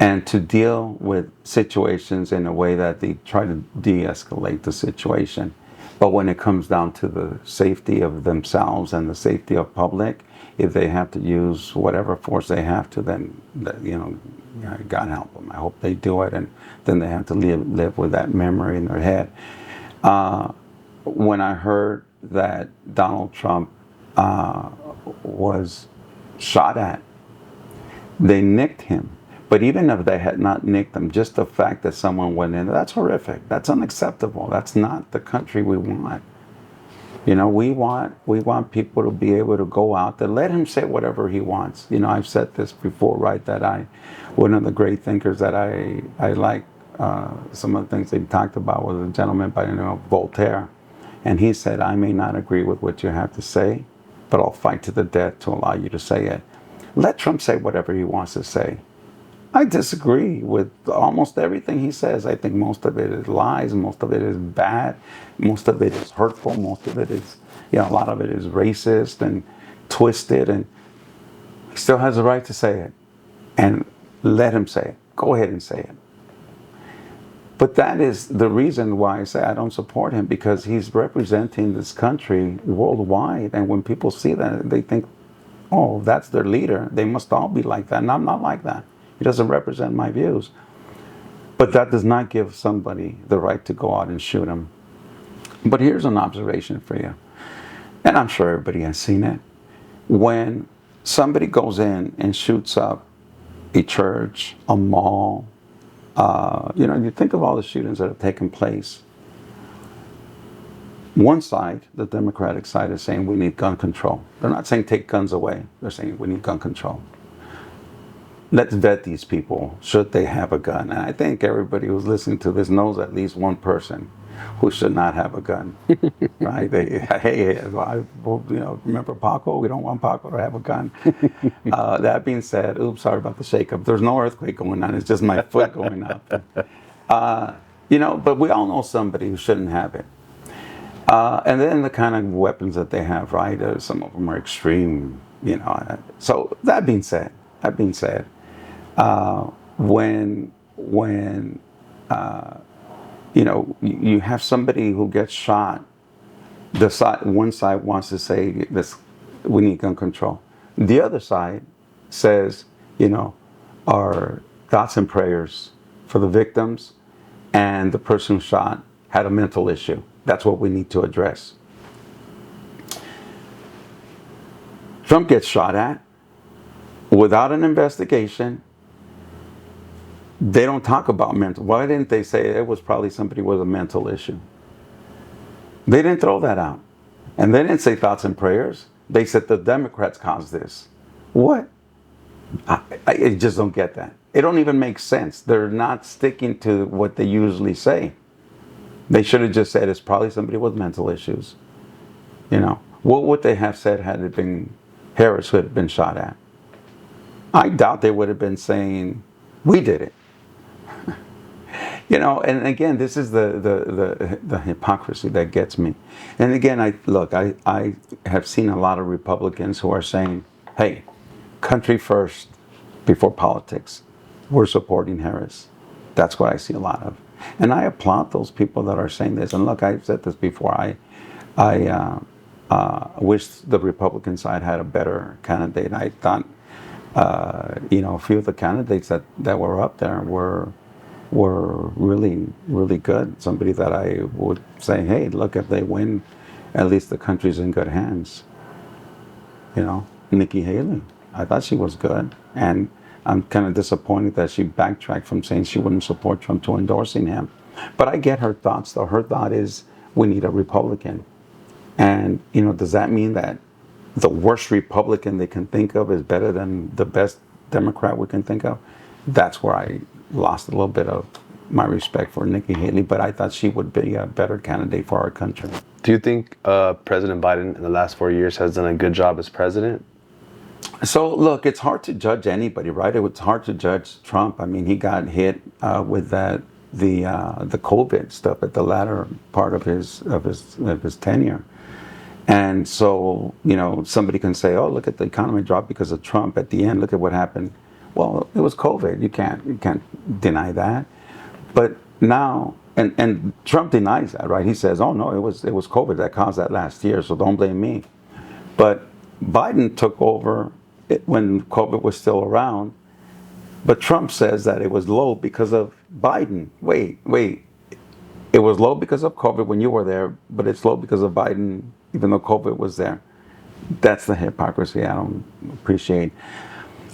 and to deal with situations in a way that they try to de-escalate the situation. But when it comes down to the safety of themselves and the safety of public, if they have to use whatever force they have to, then, you know, God help them. I hope they do it, and then they have to live with that memory in their head. When I heard that Donald Trump was shot at, they nicked him. But even if they had not nicked him, just the fact that someone went in, that's horrific. That's unacceptable. That's not the country we want. You know, we want people to be able to go out there, let him say whatever he wants. You know, I've said this before, right, that one of the great thinkers that I like, some of the things they talked about was a gentleman by the name of Voltaire. And he said, I may not agree with what you have to say, but I'll fight to the death to allow you to say it. Let Trump say whatever he wants to say. I disagree with almost everything he says. I think most of it is lies, most of it is bad, most of it is hurtful, most of it is, you know, a lot of it is racist and twisted. still has the right to say it. And let him say it. Go ahead and say it. But that is the reason why I say I don't support him, because he's representing this country worldwide. And when people see that, they think, oh, that's their leader. They must all be like that. And I'm not like that. He doesn't represent my views. But that does not give somebody the right to go out and shoot him. But here's an observation for you. And I'm sure everybody has seen it. When somebody goes in and shoots up a church, a mall, you think of all the shootings that have taken place. One side, the Democratic side, is saying we need gun control. They're not saying take guns away. They're saying we need gun control. Let's vet these people. Should they have a gun? And I think everybody who's listening to this knows at least one person who should not have a gun, right? Remember Paco? We don't want Paco to have a gun. That being said, oops, sorry about the shakeup. There's no earthquake going on. It's just my foot going up. But we all know somebody who shouldn't have it. And then the kind of weapons that they have, right? Some of them are extreme, So that being said, when you have somebody who gets shot, one side wants to say this, we need gun control. The other side says, our thoughts and prayers for the victims, and the person who shot had a mental issue. That's what we need to address. Trump gets shot at without an investigation. They don't talk about mental. Why didn't they say it was probably somebody with a mental issue? They didn't throw that out. And they didn't say thoughts and prayers. They said the Democrats caused this. What? I just don't get that. It don't even make sense. They're not sticking to what they usually say. They should have just said it's probably somebody with mental issues. What would they have said had it been Harris who had been shot at? I doubt they would have been saying, we did it. And again, this is the hypocrisy that gets me. And again, I have seen a lot of Republicans who are saying, hey, country first before politics. We're supporting Harris. That's what I see a lot of. And I applaud those people that are saying this. And look, I've said this before. I wish the Republican side had a better candidate. I thought, a few of the candidates that were up there were really, really good. Somebody that I would say, hey, look, if they win, at least the country's in good hands. Nikki Haley, I thought she was good. And I'm kind of disappointed that she backtracked from saying she wouldn't support Trump to endorsing him. But I get her thoughts, though. Her thought is we need a Republican. And, does that mean that the worst Republican they can think of is better than the best Democrat we can think of? That's where I lost a little bit of my respect for Nikki Haley, but I thought she would be a better candidate for our country. Do you think President Biden in the last 4 years has done a good job as president? So look, it's hard to judge anybody, right? It's hard to judge Trump. I mean, he got hit with the COVID stuff at the latter part of his tenure. And so, somebody can say, oh, look at the economy dropped because of Trump. At the end, look at what happened. Well, it was COVID. You can't deny that. But now, and Trump denies that, right? He says, oh no, it was COVID that caused that last year, so don't blame me. But Biden took over when COVID was still around. But Trump says that it was low because of Biden. Wait. It was low because of COVID when you were there, but it's low because of Biden, even though COVID was there. That's the hypocrisy I don't appreciate.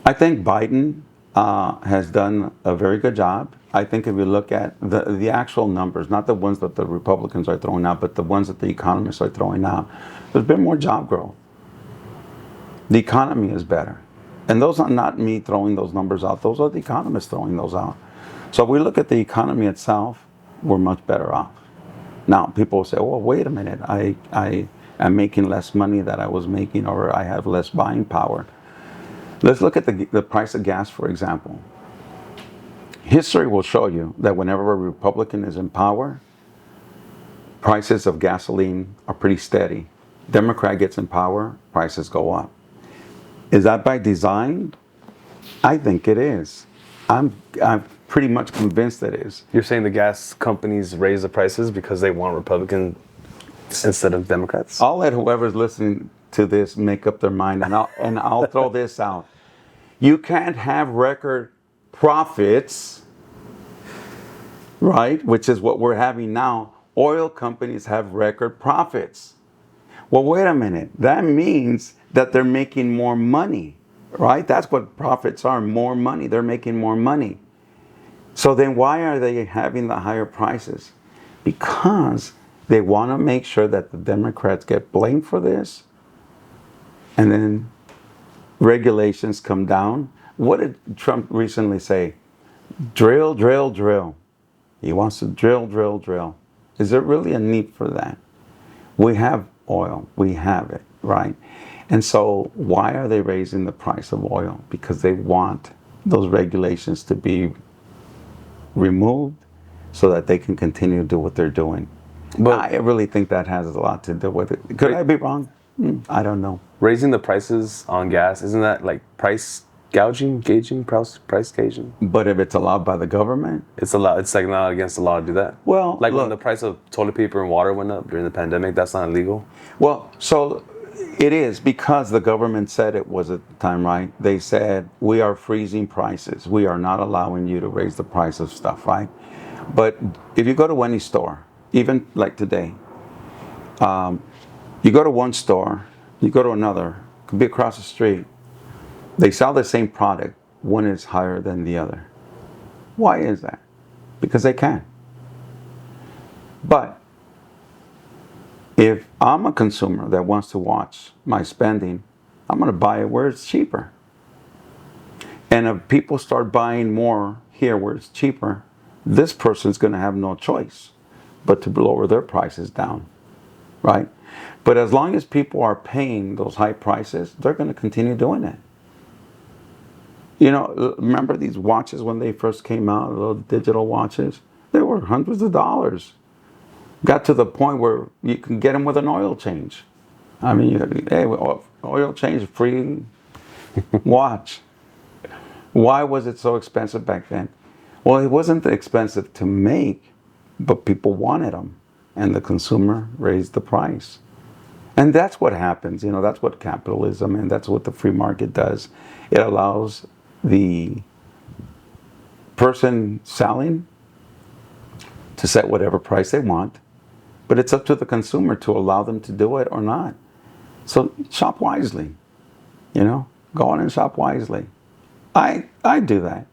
I think Biden has done a very good job. I think if you look at the actual numbers, not the ones that the Republicans are throwing out, but the ones that the economists are throwing out, there's been more job growth. The economy is better. And those are not me throwing those numbers out. Those are the economists throwing those out. So if we look at the economy itself, we're much better off. Now, people say, well, wait a minute. I am making less money than I was making, or I have less buying power. Let's look at the price of gas, for example. History will show you that whenever a Republican is in power, prices of gasoline are pretty steady. Democrat gets in power, prices go up. Is that by design? I think it is. I'm pretty much convinced it is. You're saying the gas companies raise the prices because they want Republicans instead of Democrats? I'll let whoever's listening to this make up their mind, and I'll throw this out. You can't have record profits, right? Which is what we're having now. Oil companies have record profits. Well, wait a minute. That means that they're making more money, right? That's what profits are, more money. They're making more money. So then why are they having the higher prices? Because they want to make sure that the Democrats get blamed for this, and then regulations come down. What did Trump recently say? Drill, drill, drill. He wants to drill, drill, drill. Is there really a need for that? We have oil. We have it, right? And so why are they raising the price of oil? Because they want those regulations to be removed so that they can continue to do what they're doing. But I really think that has a lot to do with it. Could I be wrong? I don't know. Raising the prices on gas, isn't that like price gouging, price gauging? But if it's allowed by the government? It's allowed. It's like not against the law to do that. Well, like look, when the price of toilet paper and water went up during the pandemic, that's not illegal? Well, so it is, because the government said it was at the time, right? They said, we are freezing prices. We are not allowing you to raise the price of stuff, right? But if you go to any store, even like today, you go to one store, you go to another, it could be across the street, they sell the same product, one is higher than the other. Why is that? Because they can. But if I'm a consumer that wants to watch my spending, I'm going to buy it where it's cheaper. And if people start buying more here where it's cheaper, this person's going to have no choice but to lower their prices down, right? But as long as people are paying those high prices, they're going to continue doing it. You know, remember these watches when they first came out, little digital watches? They were hundreds of dollars. Got to the point where you can get them with an oil change. I mean, hey, oil change free watch. Why was it so expensive back then? Well, it wasn't expensive to make, but people wanted them, and the consumer raised the price. And that's what happens. You know, that's what capitalism and that's what the free market does. It allows the person selling to set whatever price they want, but it's up to the consumer to allow them to do it or not. So shop wisely, you know, go on and shop wisely. I do that.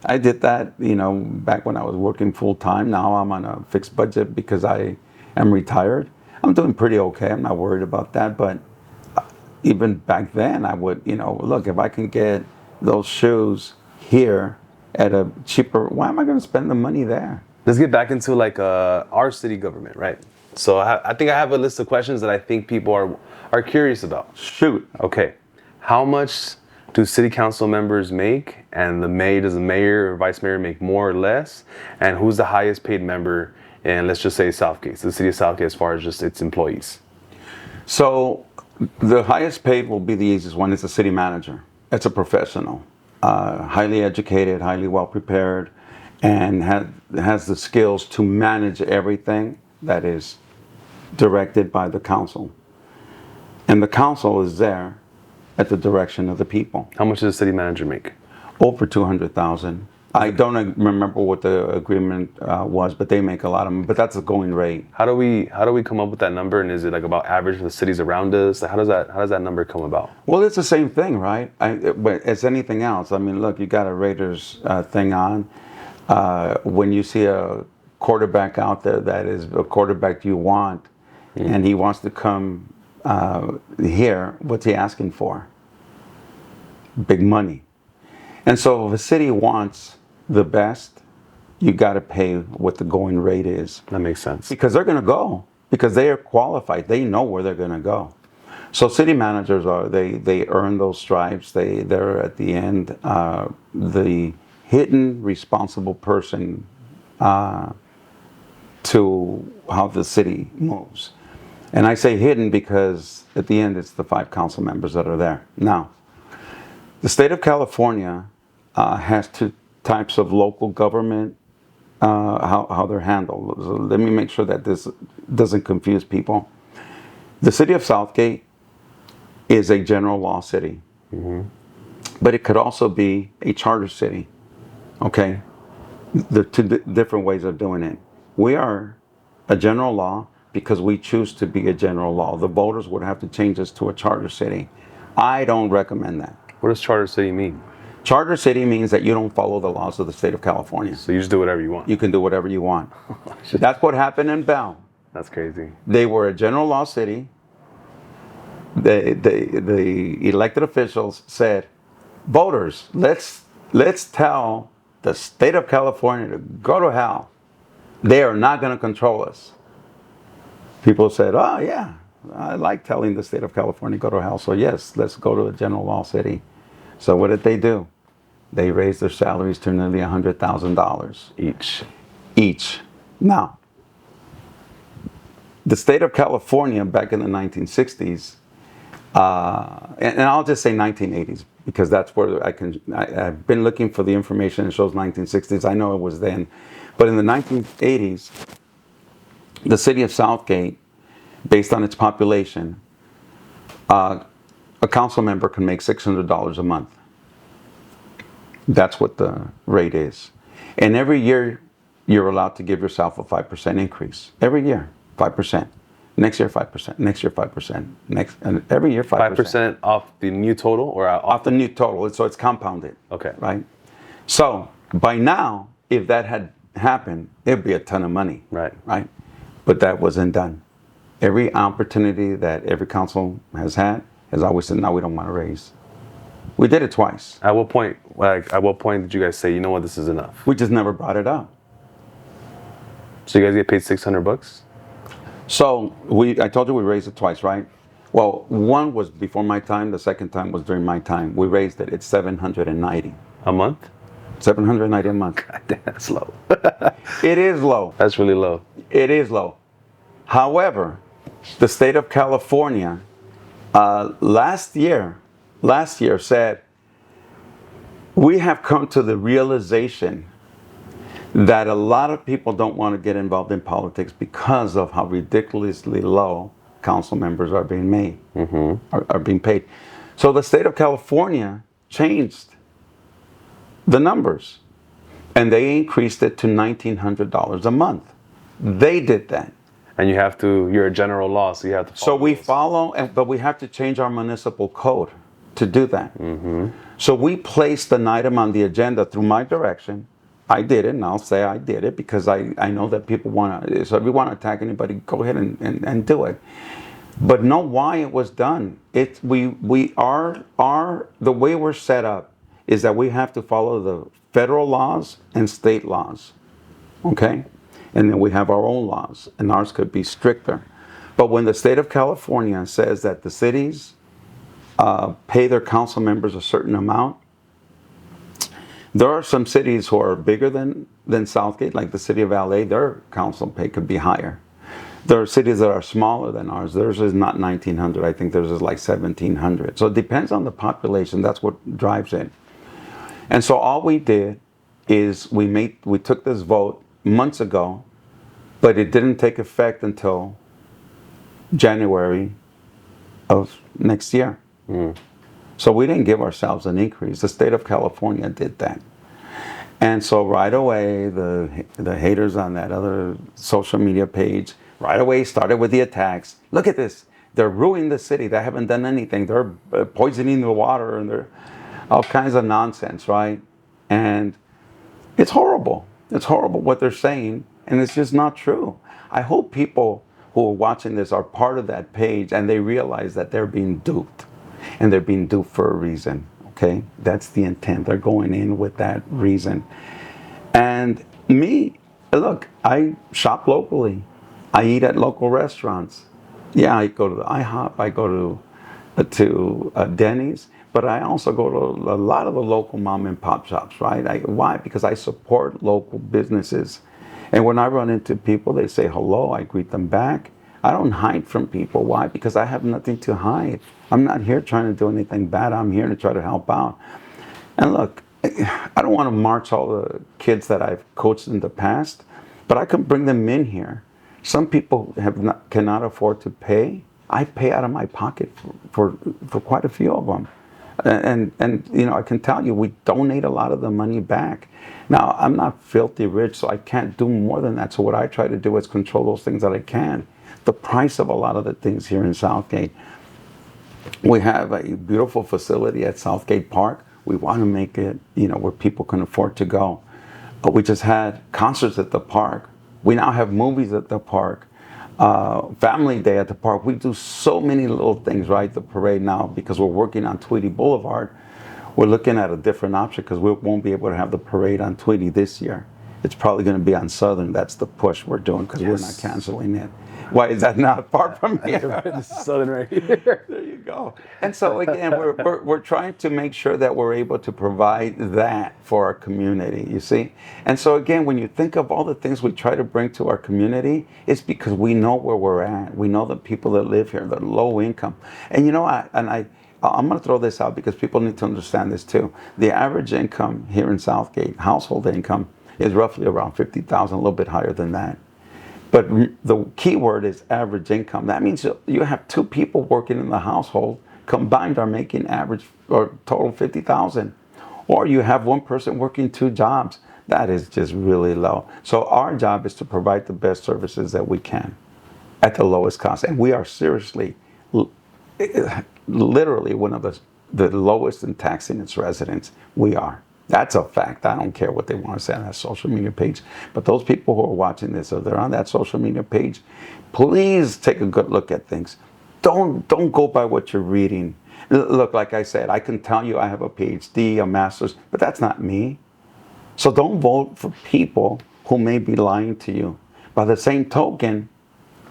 I did that, you know, back when I was working full time. Now I'm on a fixed budget because I am retired. I'm doing pretty okay. I'm not worried about that. But even back then, I would, you know, look, if I can get those shoes here at a cheaper, why am I going to spend the money there? Let's get back into like our city government, right? So I think I have a list of questions that I think people are curious about. Shoot. Okay. How much do city council members make? And does the mayor or vice mayor make more or less? And who's the highest paid member in, let's just say, Southgate, the city of Southgate, as far as just its employees? So the highest paid will be the easiest one. It's the city manager. It's a professional, highly educated, highly well prepared, and has the skills to manage everything that is directed by the council. And the council is there at the direction of the people. How much does the city manager make? Over $200,000. I don't remember what the agreement was, but they make a lot of money. But that's a going rate. How do we come up with that number? And is it like about average for the cities around us? How does that number come about? Well, it's the same thing, right? But it's anything else. I mean, look, you got a Raiders thing on. When you see a quarterback out there that is a quarterback you want, and he wants to come here, what's he asking for? Big money. And so if a city wants the best, you got to pay what the going rate is. That makes sense. Because they're going to go. Because they are qualified. They know where they're going to go. So city managers they earn those stripes. They're at the end the hidden responsible person to how the city moves. And I say hidden because at the end it's the 5 council members that are there. Now, The state of California has two types of local government, how they're handled. So let me make sure that this doesn't confuse people. The city of Southgate is a general law city, but it could also be a charter city. Okay, there are two different ways of doing it. We are a general law because we choose to be a general law. The voters would have to change us to a charter city. I don't recommend that. What does charter city mean? Charter city means that you don't follow the laws of the state of California. So you just do whatever you want. You can do whatever you want. That's what happened in Bell. That's crazy. They were a general law city. The elected officials said, voters, let's tell the state of California to go to hell. They are not going to control us. People said, oh yeah, I like telling the state of California to go to hell. So yes, let's go to a general law city. So what did they do? They raised their salaries to nearly $100,000 each. Now, the state of California back in the 1960s, and I'll just say 1980s because that's where I've been looking for the information. It shows 1960s. I know it was then. But in the 1980s, the city of Southgate, based on its population, a council member can make $600 a month. That's what the rate is. And every year, you're allowed to give yourself a 5% increase. Every year, 5%. Next year, 5%. Next year, 5%. And every year, 5%. 5% off the new total, or off the new total. So it's compounded. Okay. Right? So by now, if that had happened, it'd be a ton of money. Right. Right? But that wasn't done. Every opportunity that every council has had has always said, no, we don't want to raise. We did it twice. At what point did you guys say, you know what, this is enough? We just never brought it up. So you guys get paid $600? So I told you we raised it twice, right? Well, one was before my time. The second time was during my time. We raised it. It's $790 a month. $790 a month. God damn, that's low. It is low. That's really low. It is low. However, the state of California last year said, we have come to the realization that a lot of people don't want to get involved in politics because of how ridiculously low council members are being made, are being paid. So the state of California changed the numbers and they increased it to $1,900 a month. They did that. And you're a general law, so you have to follow. So we follow, but we have to change our municipal code to do that. So we placed an item on the agenda through my direction. I did it, and I'll say I did it because I know that people want to. So if you want to attack anybody, go ahead and do it. But know why it was done. The way we're set up is that we have to follow the federal laws and state laws. Okay? And then we have our own laws, and ours could be stricter. But when the state of California says that the cities pay their council members a certain amount, there are some cities who are bigger than Southgate, like the city of LA, their council pay could be higher. There are cities that are smaller than ours. Theirs is not 1,900. I think theirs is like 1,700. So it depends on the population. That's what drives it. And so all we did is we took this vote months ago, but it didn't take effect until January of next year. So we didn't give ourselves an increase. The state of California did that. And so right away, the haters on that other social media page right away started with the attacks. Look at this. They're ruining the city. They haven't done anything. They're poisoning the water and they're all kinds of nonsense, right? And it's horrible. It's horrible what they're saying, and it's just not true. I hope people who are watching this are part of that page and they realize that they're being duped. And they're being duped for a reason, okay? That's the intent. They're going in with that reason. And me, look, I shop locally. I eat at local restaurants. Yeah, I go to the IHOP. I go to Denny's. But I also go to a lot of the local mom and pop shops, right? Why? Because I support local businesses. And when I run into people, they say hello. I greet them back. I don't hide from people. Why? Because I have nothing to hide. I'm not here trying to do anything bad. I'm here to try to help out. And look, I don't want to march all the kids that I've coached in the past, but I can bring them in here. Some people cannot afford to pay. I pay out of my pocket for quite a few of them. And you know, I can tell you, we donate a lot of the money back. Now, I'm not filthy rich, so I can't do more than that. So what I try to do is control those things that I can. The price of a lot of the things here in Southgate. We have a beautiful facility at Southgate Park. We want to make it, you know, where people can afford to go. We just had concerts at the park. We now have movies at the park. Family Day at the park. We do so many little things, right? The parade now, because we're working on Tweedy Boulevard, we're looking at a different option because we won't be able to have the parade on Tweedy this year. It's probably going to be on Southern. That's the push we're doing because we're not canceling it. Why is that not far from here? This is Southern right here. There you go. And so again, we're trying to make sure that we're able to provide that for our community, you see? And so again, when you think of all the things we try to bring to our community, it's because we know where we're at. We know the people that live here, they're low income. And you know, I'm going to throw this out because people need to understand this too. The average income here in Southgate, household income, is roughly around $50,000, a little bit higher than that. But the key word is average income. That means you have two people working in the household combined are making average or total 50,000. Or you have one person working two jobs. That is just really low. So our job is to provide the best services that we can at the lowest cost. And we are seriously, literally one of the lowest in taxing its residents. We are. That's a fact. I don't care what they want to say on that social media page. But those people who are watching this, if they're on that social media page, please take a good look at things. Don't go by what you're reading. Look, like I said, I can tell you I have a PhD, a master's, but that's not me. So don't vote for people who may be lying to you. By the same token,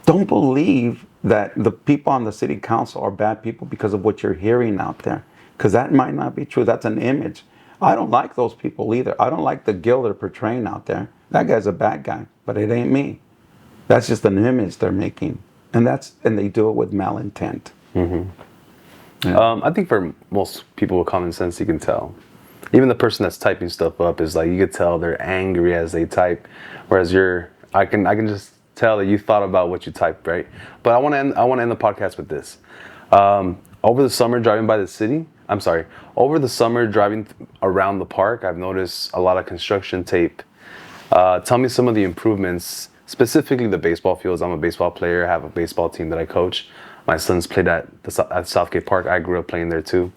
don't believe that the people on the city council are bad people because of what you're hearing out there. Because that might not be true. That's an image. I don't like those people either. I don't like the Gil they're portraying out there. That guy's a bad guy, but it ain't me. That's just an image they're making. And they do it with malintent. Mm-hmm. Yeah. I think for most people with common sense, you can tell. Even the person that's typing stuff up is like, you could tell they're angry as they type. Whereas I can just tell that you thought about what you typed, right? But I want to end the podcast with this. Over the summer driving around the park, I've noticed a lot of construction tape. Tell me some of the improvements, specifically the baseball fields. I'm a baseball player. I have a baseball team that I coach. My sons played at Southgate Park. I grew up playing there too.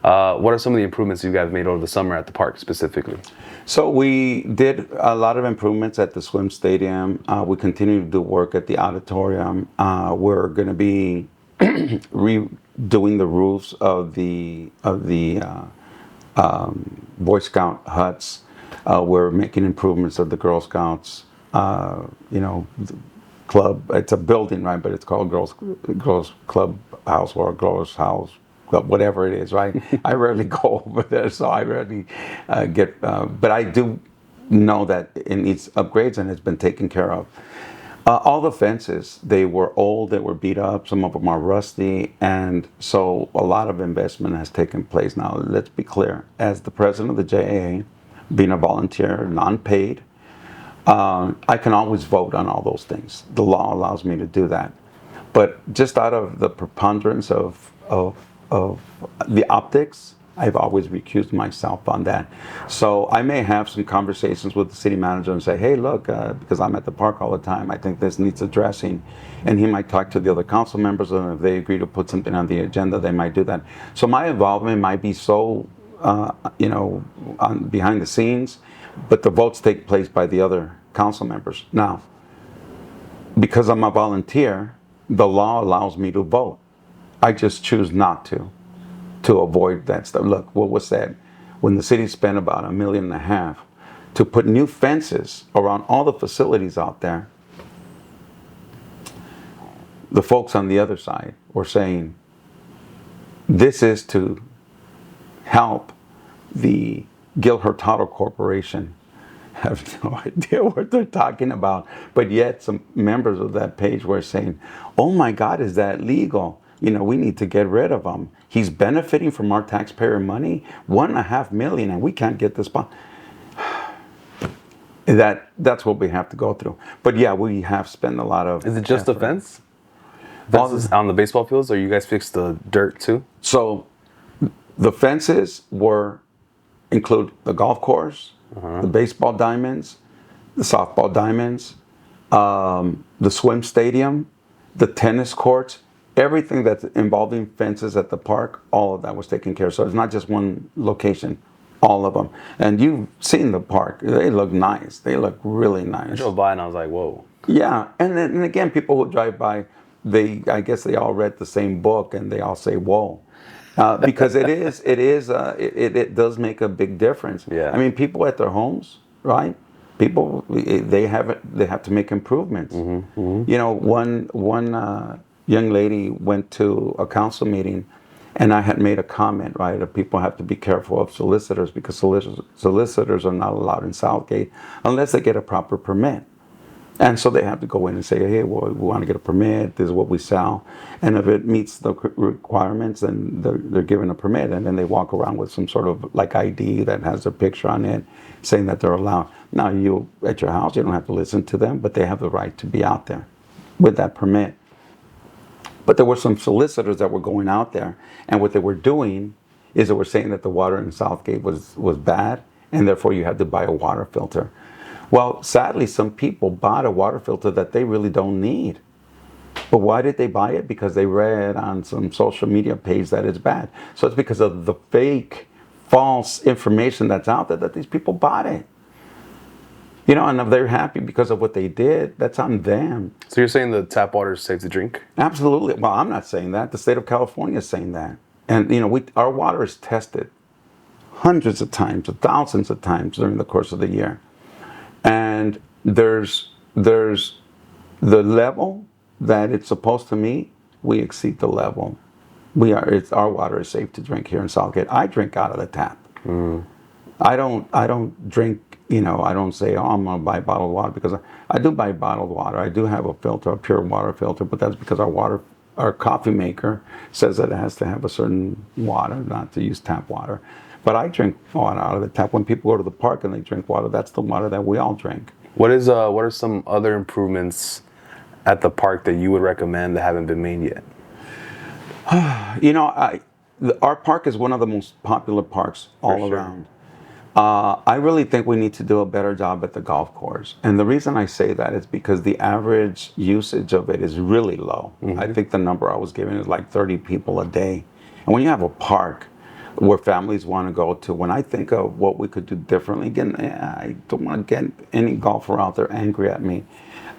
What are some of the improvements you guys made over the summer at the park specifically? So we did a lot of improvements at the swim stadium. We continue to do work at the auditorium. We're going to be redoing the roofs of the Boy Scout huts. We're making improvements of the Girl Scouts. Club. It's a building, right? But it's called Girls Club House or Girls House Club, whatever it is, right? I rarely go over there, so I rarely get. But I do know that it needs upgrades, and it's been taken care of. All the fences, they were old, they were beat up, some of them are rusty, and so a lot of investment has taken place. Now, let's be clear, as the president of the JAA, being a volunteer, non-paid, I can always vote on all those things. The law allows me to do that. But just out of the preponderance of the optics, I've always recused myself on that. So I may have some conversations with the city manager and say, hey, look, because I'm at the park all the time, I think this needs addressing. And he might talk to the other council members, and if they agree to put something on the agenda, they might do that. So my involvement might be so, behind the scenes, but the votes take place by the other council members. Now, because I'm a volunteer, the law allows me to vote. I just choose not to avoid that stuff. Look, what was said, when the city spent about $1.5 million to put new fences around all the facilities out there, the folks on the other side were saying, this is to help the Gil Hurtado Corporation have no idea what they're talking about. But yet some members of that page were saying, oh my God, is that legal? We need to get rid of him. He's benefiting from our taxpayer money, $1.5 million, and we can't get this bond. That's what we have to go through. But yeah, we have spent a lot of. Is it just the effort. fence? Fences on the baseball fields, or you guys fix the dirt too? So the fences include the golf course, the baseball diamonds, the softball diamonds, the swim stadium, the tennis courts, everything that's involving fences at the park, all of that was taken care of. So it's not just one location, all of them. And you've seen the park. They look nice. They look really nice. I drove by and I was like, whoa. Yeah, and again, people who drive by, I guess they all read the same book and they all say, whoa. Because it does make a big difference. Yeah. I mean, people at their homes, right? People, they have to make improvements. One young lady went to a council meeting, and I had made a comment, right? That people have to be careful of solicitors because solicitors are not allowed in Southgate unless they get a proper permit. And so they have to go in and say, hey, well, we want to get a permit. This is what we sell. And if it meets the requirements, then they're given a permit. And then they walk around with some sort of like ID that has a picture on it saying that they're allowed. Now, you at your house, you don't have to listen to them, but they have the right to be out there with that permit. But there were some solicitors that were going out there. And what they were doing is they were saying that the water in Southgate was bad. And therefore, you had to buy a water filter. Well, sadly, some people bought a water filter that they really don't need. But why did they buy it? Because they read on some social media page that it's bad. So it's because of the fake, false information that's out there that these people bought it. And if they're happy because of what they did, that's on them. So you're saying the tap water is safe to drink? Absolutely. Well, I'm not saying that. The state of California is saying that. And, our water is tested hundreds of times, thousands of times during the course of the year. And there's the level that it's supposed to meet. We exceed the level. Our water is safe to drink here in Southgate. I drink out of the tap. I don't drink. I don't say, oh, I'm gonna buy bottled water, because I do buy bottled water. I do have a filter, a pure water filter, but that's because our coffee maker says that it has to have a certain water, not to use tap water. But I drink water out of the tap. When people go to the park and they drink water, that's the water that we all drink. What are some other improvements at the park that you would recommend that haven't been made yet? Our park is one of the most popular parks all around. I really think we need to do a better job at the golf course. And the reason I say that is because the average usage of it is really low. I think the number I was given is like 30 people a day. And when you have a park where families want to go to, when I think of what we could do differently, again, I don't want to get any golfer out there angry at me.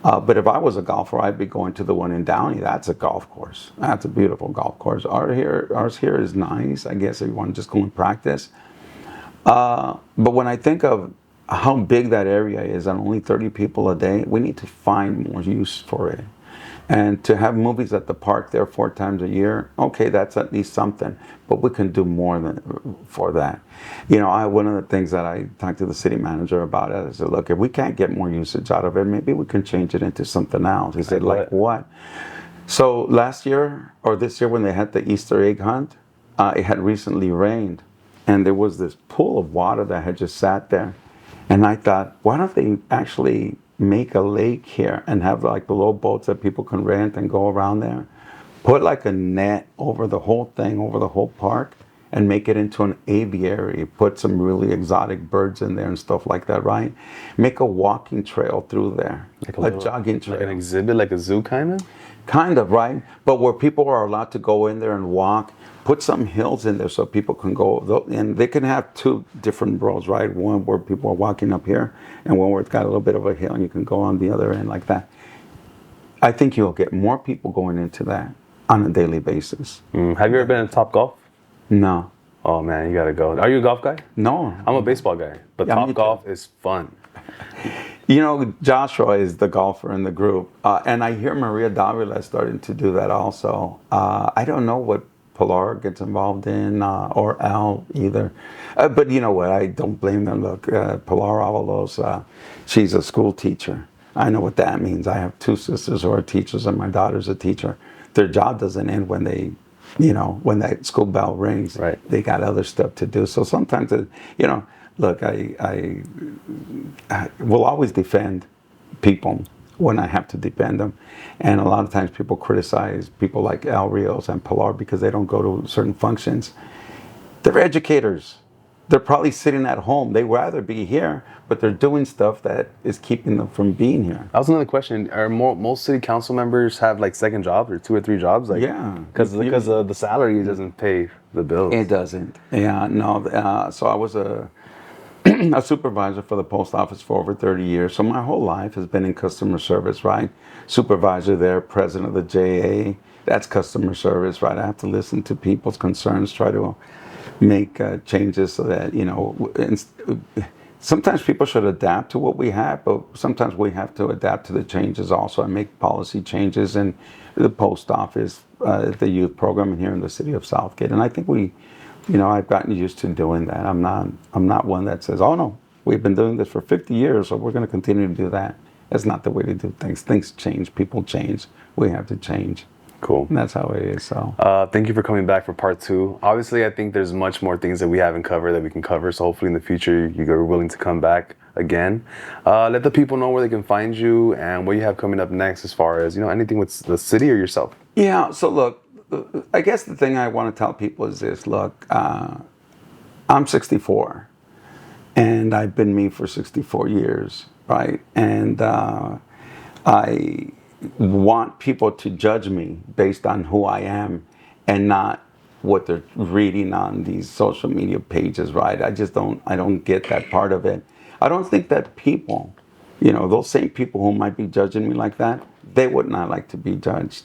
But if I was a golfer, I'd be going to the one in Downey. That's a golf course. That's a beautiful golf course. Ours here is nice, I guess, if you want to just go and practice. But when I think of how big that area is and only 30 people a day, we need to find more use for it. And to have movies at the park there 4 times a year, okay, that's at least something. But we can do more for that. One of the things that I talked to the city manager about, I said, look, if we can't get more usage out of it, maybe we can change it into something else. He said, like what? So last year or this year when they had the Easter egg hunt, it had recently rained. And there was this pool of water that had just sat there. And I thought, why don't they actually make a lake here and have like the little boats that people can rent and go around there? Put like a net over the whole thing, over the whole park, and make it into an aviary. Put some really exotic birds in there and stuff like that, right? Make a walking trail through there, like a jogging trail. Like an exhibit, like a zoo kind of? Kind of, right? But where people are allowed to go in there and walk. Put some hills in there so people can go, and they can have 2 different roads, right? One where people are walking up here, and one where it's got a little bit of a hill, and you can go on the other end like that. I think you'll get more people going into that on a daily basis. Have you ever been to Top Golf? No. Oh man, you gotta go. Are you a golf guy? No. I'm a baseball guy, but Top Golf is fun. Joshua is the golfer in the group, and I hear Maria Davila is starting to do that also. I don't know what Pilar gets involved in, or Al either. But you know what? I don't blame them. Look, Pilar Avalos, she's a school teacher. I know what that means. I have two sisters who are teachers, and my daughter's a teacher. Their job doesn't end when they, when that school bell rings. Right. They got other stuff to do. So sometimes, look, I will always defend people when I have to defend them. And a lot of times people criticize people like Al Rios and Pilar because they don't go to certain functions. They're educators. They're probably sitting at home. They'd rather be here, but they're doing stuff that is keeping them from being here. That was another question. Are most city council members have like second jobs or 2 or 3 jobs? Like, Yeah. Because the salary doesn't pay the bills. It doesn't. Yeah, no. So I was a supervisor for the post office for over 30 years. So my whole life has been in customer service, right? Supervisor there, president of the JA. That's customer service, right? I have to listen to people's concerns, try to make changes so that, sometimes people should adapt to what we have, but sometimes we have to adapt to the changes also and make policy changes in the post office, the youth program here in the city of Southgate. And I think I've gotten used to doing that. I'm not one that says, oh no, we've been doing this for 50 years, so we're going to continue to do that. That's not the way to do things. Things change, people change. We have to change. Cool. And that's how it is. So thank you for coming back for part 2. Obviously, I think there's much more things that we haven't covered that we can cover. So hopefully in the future, you're willing to come back again. Let the people know where they can find you and what you have coming up next as far as, anything with the city or yourself. Yeah. So look, I guess the thing I want to tell people is this. Look, I'm 64 and I've been me for 64 years, right? And I want people to judge me based on who I am and not what they're reading on these social media pages, right? I don't get that part of it. I don't think that people, those same people who might be judging me like that, they would not like to be judged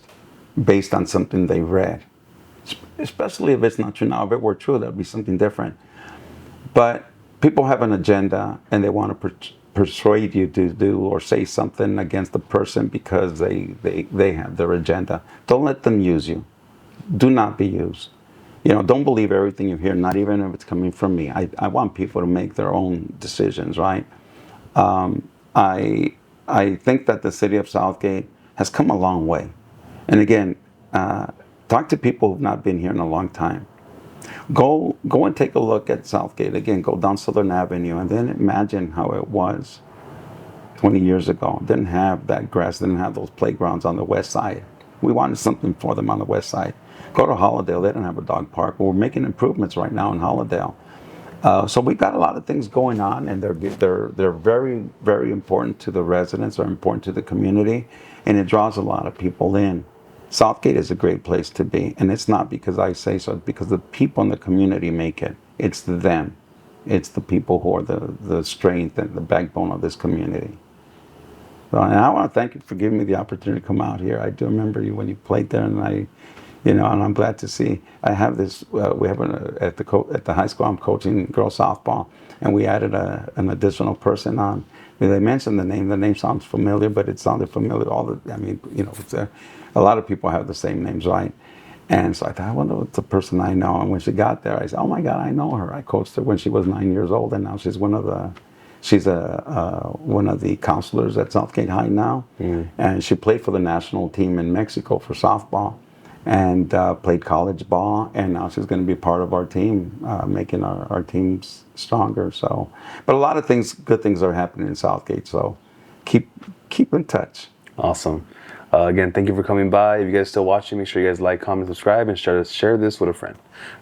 based on something they read. Especially if it's not true. Now, if it were true, that'd be something different. But people have an agenda and they want to persuade you to do or say something against the person because they have their agenda. Don't let them use you. Do not be used. Don't believe everything you hear, not even if it's coming from me. I want people to make their own decisions, right? I think that the city of Southgate has come a long way. And again, talk to people who've not been here in a long time. Go and take a look at Southgate. Again, go down Southern Avenue and then imagine how it was 20 years ago. Didn't have that grass, didn't have those playgrounds on the west side. We wanted something for them on the west side. Go to Hollandale, they didn't have a dog park. We're making improvements right now in Hollandale. So we've got a lot of things going on, and they're very, very important to the residents, they're important to the community, and it draws a lot of people in. Southgate is a great place to be, and it's not because I say so, it's because the people in the community make it. It's them. It's the people who are the strength and the backbone of this community. So, and I want to thank you for giving me the opportunity to come out here. I do remember you when you played there, and and I'm glad to see. I have this. We have at the high school. I'm coaching girls softball, and we added an additional person on. They mentioned the name. The name sounds familiar, but it sounded familiar. A lot of people have the same names, right? And so I thought, I wonder what's the person I know. And when she got there, I said, oh my God, I know her. I coached her when she was 9 years old, and now she's one of the counselors at Southgate High now. Mm. And she played for the national team in Mexico for softball, and played college ball. And now she's going to be part of our team, making our teams stronger. So, but a lot of good things are happening in Southgate. So, keep in touch. Awesome. Again, thank you for coming by. If you guys are still watching, make sure you guys like, comment, subscribe, and share this with a friend.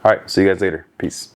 All right, see you guys later. Peace.